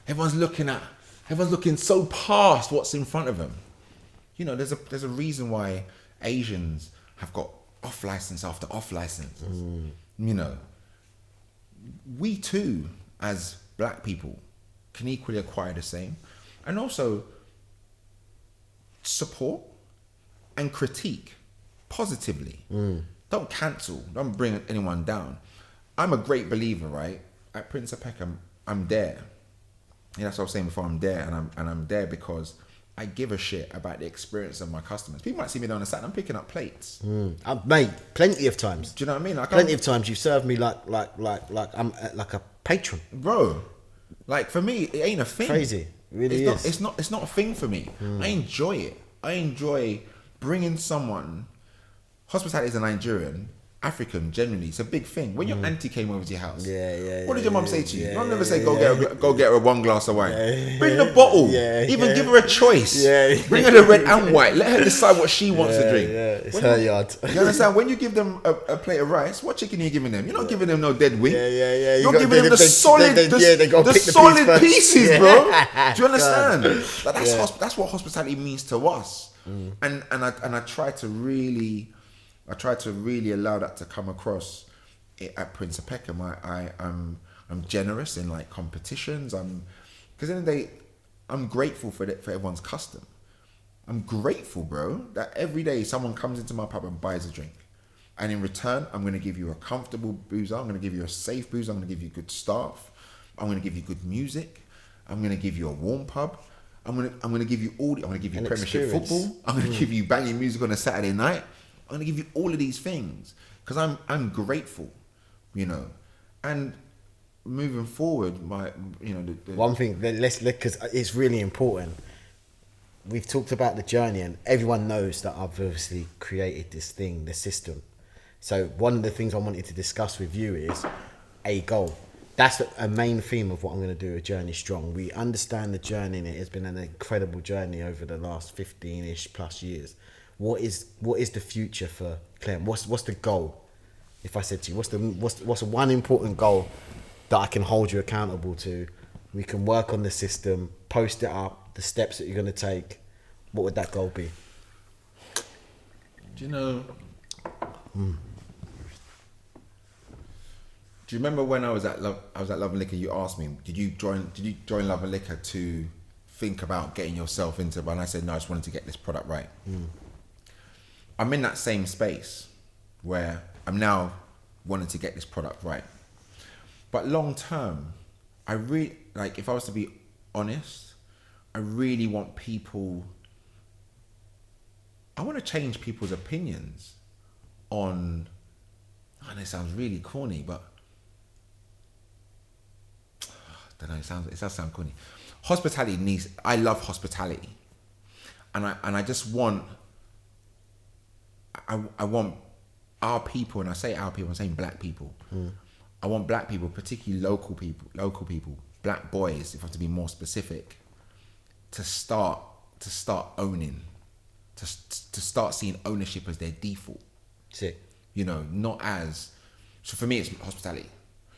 Everyone's looking so past what's in front of them. You know, there's a reason why Asians have got off license after off license. You know, we too, as black people, can equally acquire the same, and also support and critique positively. Don't cancel. Don't bring anyone down. I'm a great believer, right? At Prince of Peckham, I'm there. Yeah, that's what I was saying before. I'm there, and I'm there because I give a shit about the experience of my customers. People might see me down the side. I'm picking up plates. Mate, plenty of times. Do you know what I mean? Like, Plenty of times you've served me like I'm like a patron. bro. Like, for me, it ain't a thing. Crazy, it really it's is. It's not a thing for me. I enjoy it. I enjoy bringing someone. Hospitality as a Nigerian, African, generally, it's a big thing. When your auntie came over to your house, what did your mum say to you? Mum never say, go get her one glass of wine. Bring the bottle. Even give her a choice. Bring her the red and white. Let her decide what she wants to drink. It's her yard. You understand? When you give them a plate of rice, what chicken are you giving them? You're not giving them no dead wing. You're giving them the solid pieces, bro. Do you understand? Like, that's what hospitality means to us. And I try to really allow that to come across at Prince of Peckham. I'm generous in, like, competitions. Because in the day, I'm grateful for everyone's custom. I'm grateful, bro, that every day someone comes into my pub and buys a drink, and in return, I'm going to give you a comfortable boozer. I'm going to give you a safe boozer. I'm going to give you good staff. I'm going to give you good music. I'm going to give you a warm pub. I'm going to give you I'm going to give you Premiership experience. football. I'm going to give you banging music on a Saturday night. I'm going to give you all of these things because I'm grateful, you know. And moving forward, One thing, because it's really important. We've talked about the journey, and everyone knows that I've obviously created this thing, the system. So one of the things I wanted to discuss with you is a goal. That's a main theme of what I'm going to do with Journey Strong. We understand the journey, and it has been an incredible journey over the last 15-ish plus years. What is the future for Clem? What's the goal? If I said to you, what's one important goal that I can hold you accountable to? We can work on the system, post it up, the steps that you're going to take. What would that goal be? Do you know? Do you remember when I was at Love and Liquor? You asked me, did you join Love and Liquor to think about getting yourself into? And I said no, I just wanted to get this product right. I'm in that same space where I'm now wanting to get this product right. But long term, I really, like, if I was to be honest, I really want people, I want to change people's opinions on, and it sounds really corny, but I don't know, it does sound corny. Hospitality needs, I love hospitality. And I just want, I want our people, and I say our people, I'm saying black people. I want black people, particularly local people, black boys, if I have to be more specific, to start owning, to start seeing ownership as their default. Sick. You know, not as, so for me it's hospitality.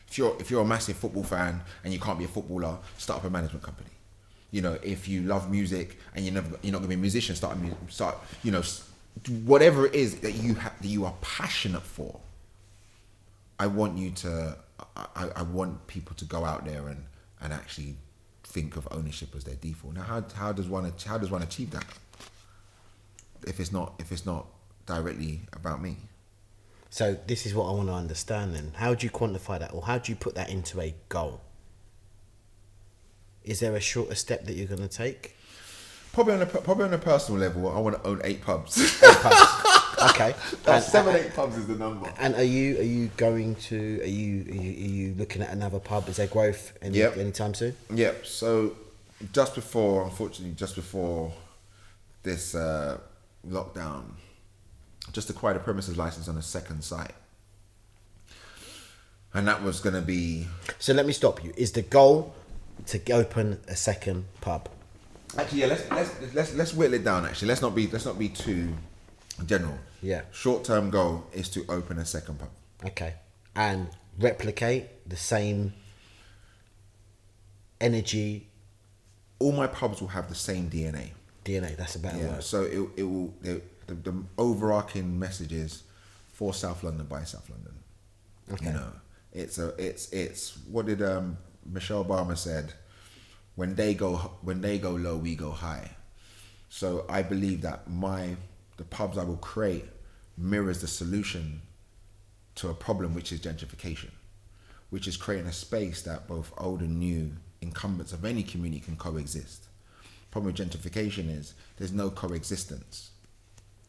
If you're a massive football fan and you can't be a footballer, start up a management company. You know, if you love music and you're not going to be a musician, start you know, whatever it is that you are passionate for. I want you to, I want people to go out there and actually think of ownership as their default. Now, how does one achieve that if it's not directly about me? So this is what I want to understand then. How do you quantify that, or how do you put that into a goal? Is there a shorter step that you're going to take? Probably on a personal level, I want to own 8 pubs. 8 pubs. Okay. 8 pubs is the number. And are you looking at another pub? Is there growth anytime soon? Yep. So unfortunately, just before this lockdown, just acquired a premises license on a second site. And that was going to be... So let me stop you. Is the goal to open a second pub? Actually, yeah, let's whittle it down. Actually, let's not be too general. Yeah. Short-term goal is to open a second pub. Okay. And replicate the same energy. All my pubs will have the same DNA. DNA. That's a better word. So it will. The overarching message is for South London by South London. Okay. You know, it's what did Michelle Obama said. When they go low, we go high. So I believe that the pubs I will create mirrors the solution to a problem, which is gentrification, which is creating a space that both old and new incumbents of any community can coexist. Problem with gentrification is there's no coexistence.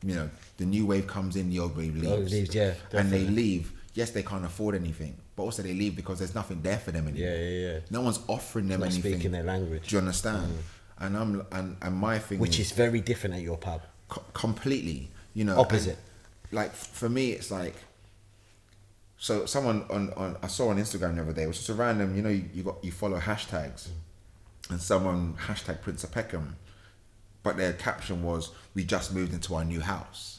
You know, the new wave comes in, the old wave leaves. Old leaves, yeah, definitely. And they leave. Yes, they can't afford anything, but also they leave because there's nothing there for them anymore. Yeah. No one's offering them anything. Speaking their language. Do you understand? And my thing, which is very different at your pub. Completely. You know, opposite. Like for me, it's like. So someone I saw on Instagram the other day, it was just a random. You know, you follow hashtags, and someone hashtag Prince of Peckham, but their caption was, "We just moved into our new house."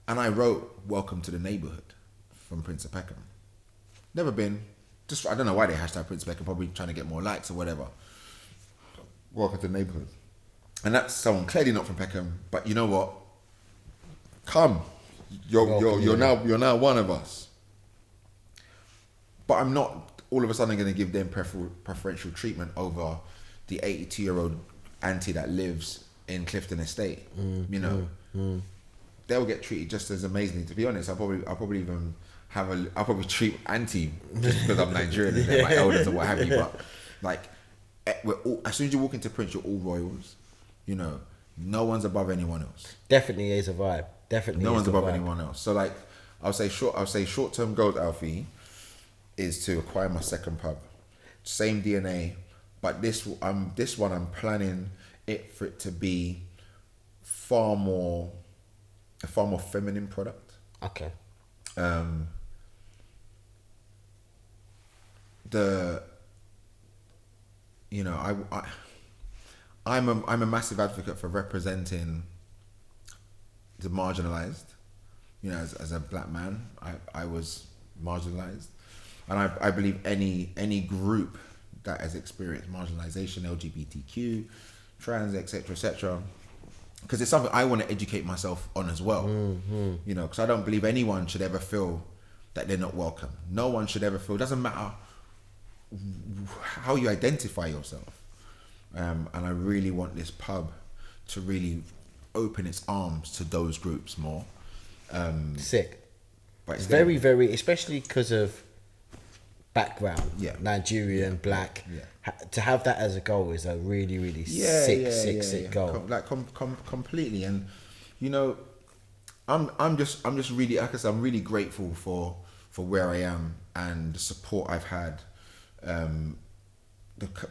And I wrote, "Welcome to the neighborhood," from Prince of Peckham. Never been. Just I don't know why they hashtag Prince of Peckham. Probably trying to get more likes or whatever. Welcome to the neighborhood, and that's someone clearly not from Peckham. But you know what? Come, you're now one of us. But I'm not all of a sudden going to give them preferential treatment over the 82-year-old auntie that lives in Clifton Estate. You know. They'll get treated just as amazingly. To be honest, I'll probably treat auntie just because I'm Nigerian and they're my elders or what have you. But like, as soon as you walk into Prince, you're all royals. You know, no one's above anyone else. Definitely is a vibe. Definitely, no one's above anyone else. So like, I'll say short-term goals, Alphie, is to acquire my second pub. Same DNA, but this one I'm planning it for it to be a far more feminine product. Okay. I'm a massive advocate for representing the marginalized. You know, as a black man, I was marginalized, and I believe any group that has experienced marginalization, LGBTQ, trans, etc., because it's something I want to educate myself on as well. You know, because I don't believe anyone should ever feel that they're not welcome. No one should ever feel, doesn't matter how you identify yourself. And I really want this pub to really open its arms to those groups more. Sick. But It's very, very, especially because of background, Nigerian, black. To have that as a goal is a really, really sick goal. Completely. And you know, I'm just really, like I said, I'm really grateful for where I am and the support I've had,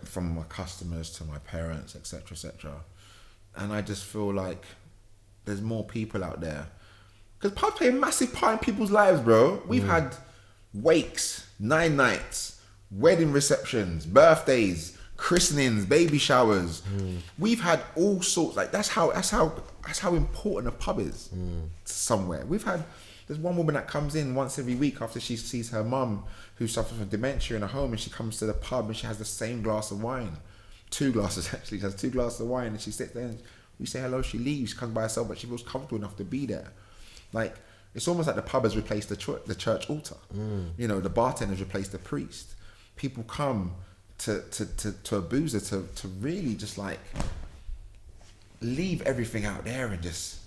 from my customers to my parents, etc. And I just feel like there's more people out there, because pubs play a massive part in people's lives, bro. We've had wakes, 9 nights, wedding receptions, birthdays, christenings, baby showers. We've had all sorts. Like that's how important a pub is somewhere. There's one woman that comes in once every week after she sees her mum who suffers from dementia in a home, and she comes to the pub and she has the same glass of wine. 2 glasses actually. She has 2 glasses of wine, and she sits there and we say hello, she leaves, she comes by herself, but she feels comfortable enough to be there. Like, it's almost like the pub has replaced the church altar. You know, the bartender has replaced the priest. People come to a boozer to really just like leave everything out there and just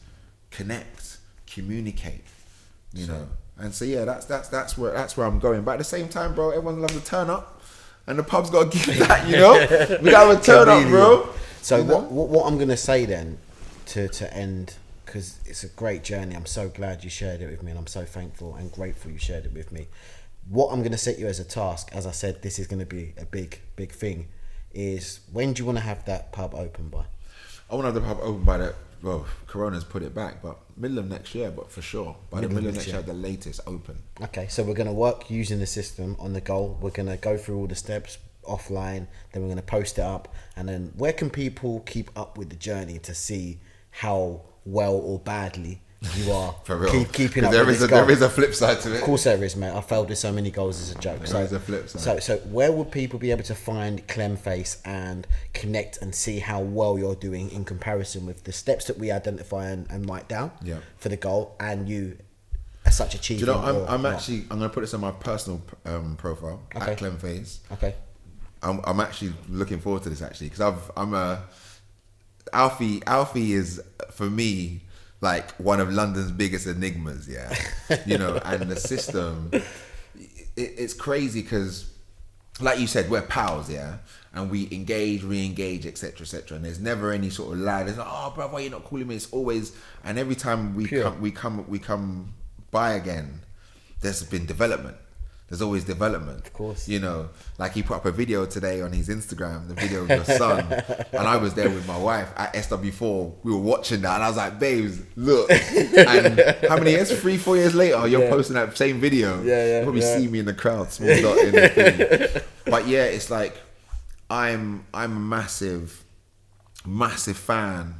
connect, communicate, you know. And so yeah, that's where I'm going. But at the same time, bro, everyone loves to turn up, and the pub's got to give that, you know. We gotta turn up, bro. So you know? what I'm gonna say then to end, because it's a great journey. I'm so glad you shared it with me, and I'm so thankful and grateful you shared it with me. What I'm going to set you as a task, as I said, this is going to be a big thing, is when do you want to have that pub open by? I want to have the pub open by Corona's put it back, but middle of next year, but for sure. By the middle of next year, the latest open. Okay, so we're going to work using the system on the goal. We're going to go through all the steps offline, then we're going to post it up, and then where can people keep up with the journey to see how well or badly you are for real. Keeping up with this goal? There is a flip side to it. Of course there is, mate. I failed with so many goals as a joke. There is a flip side. So where would people be able to find Clem Face and connect and see how well you're doing in comparison with the steps that we identify and write down for the goal, and you as such achieving? Do you know, I'm going to put this on my personal profile, at Clem Face. Okay. I'm actually looking forward to this actually, because Alphie is, for me, like one of London's biggest enigmas, you know, and the system, it's crazy because, like you said, we're pals, and we engage, re-engage, etc., and there's never any sort of lie. There's like, oh, bro, why are you not calling me? It's always, and every time we come by again, there's been development. There's always development. Of course. You know, like he put up a video today on his Instagram, the video of your son. And I was there with my wife at SW4. We were watching that. And I was like, babes, look. And how many years? 3-4 years later, you're posting that same video. You probably see me in the crowd, small dot in the thing. But yeah, it's like, I'm a massive fan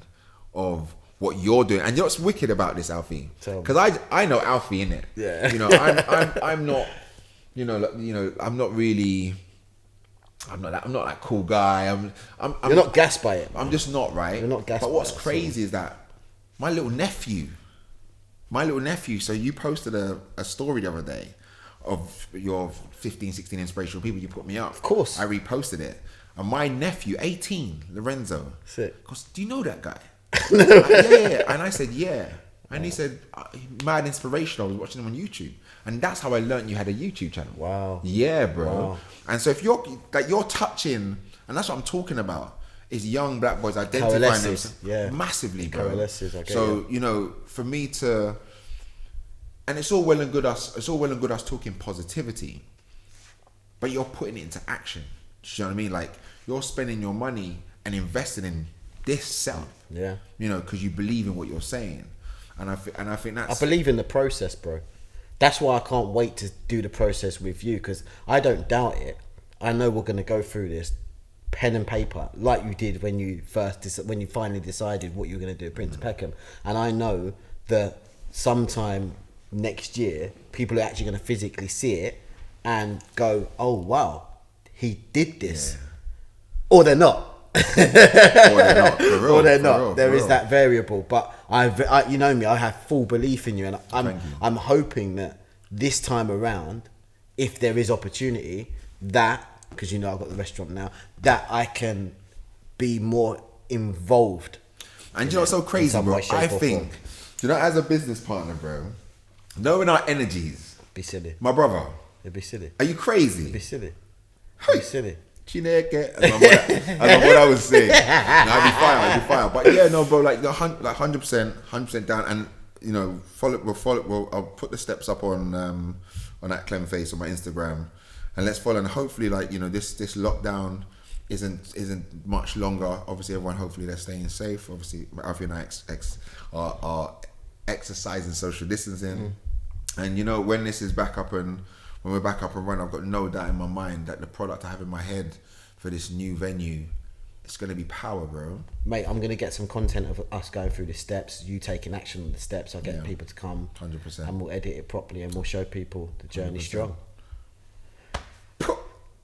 of what you're doing. And you know what's wicked about this, Alfie? Because I know Alfie, innit? Yeah. You know, I'm not... You know, I'm not that cool guy. You're not gassed by it. I'm just not, right? You're not gassed. But what's crazy is that my little nephew. So you posted a story the other day of your 15, 16 inspirational people. You put me up. Of course. I reposted it, and my nephew, 18, Lorenzo, sick, goes, "Do you know that guy?" Yeah. And I said, "Yeah." And he said, "Mad inspirational. I was watching him on YouTube." And that's how I learned you had a YouTube channel. Wow. Yeah, bro. Wow. And so if you're touching, and that's what I'm talking about, is young black boys identifying themselves massively, bro. Coalesces, so, you know, for me to, and it's all well and good us talking positivity, but you're putting it into action. Do you know what I mean? Like, you're spending your money and investing in this self. Yeah. You know, because you believe in what you're saying. And I think that's... I believe in the process, bro. That's why I can't wait to do the process with you, because I don't doubt it. I know we're going to go through this pen and paper like you did when you finally decided what you were going to do at Prince of Peckham. And I know that sometime next year, people are actually going to physically see it and go, oh, wow, he did this. Yeah. Or they're not. Or they're not. There is that variable, but I you know me, I have full belief in you, and I'm hoping that this time around, if there is opportunity, that, because you know I've got the restaurant now, that I can be more involved. And you know what's so crazy, bro? I think, you know, as a business partner, bro, knowing our energies, be silly. My brother, it'd be silly. Are you crazy? It'd be silly. It'd be silly. Chineke, as my brother would say. No, I'd be fire. But yeah, no, bro, like 100% down. And you know, I'll put the steps up on that Clem face on my Instagram, and let's follow. And hopefully, like, you know, this lockdown isn't much longer. Obviously, everyone, hopefully they're staying safe. Obviously, Alphie and I are exercising social distancing, and you know, when this is back up and when we're back up and running, I've got no doubt in my mind that the product I have in my head for this new venue, it's gonna be power, bro. Mate, I'm gonna get some content of us going through the steps, you taking action on the steps. I'll get people to come, 100%, and we'll edit it properly, and we'll show people the journey 100%. Strong.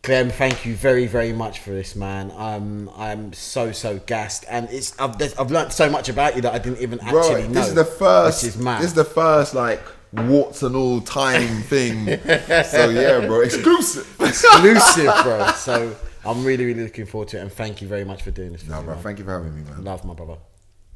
Clem, thank you very, very much for this, man. I'm so gassed, and I've learned so much about you that I didn't even actually know. This is the first. This is the first like warts and all time thing. So yeah, bro, exclusive, bro. So I'm really, really looking forward to it, and thank you very much for doing this. No, bro, thank you for having me, man. Love, my brother.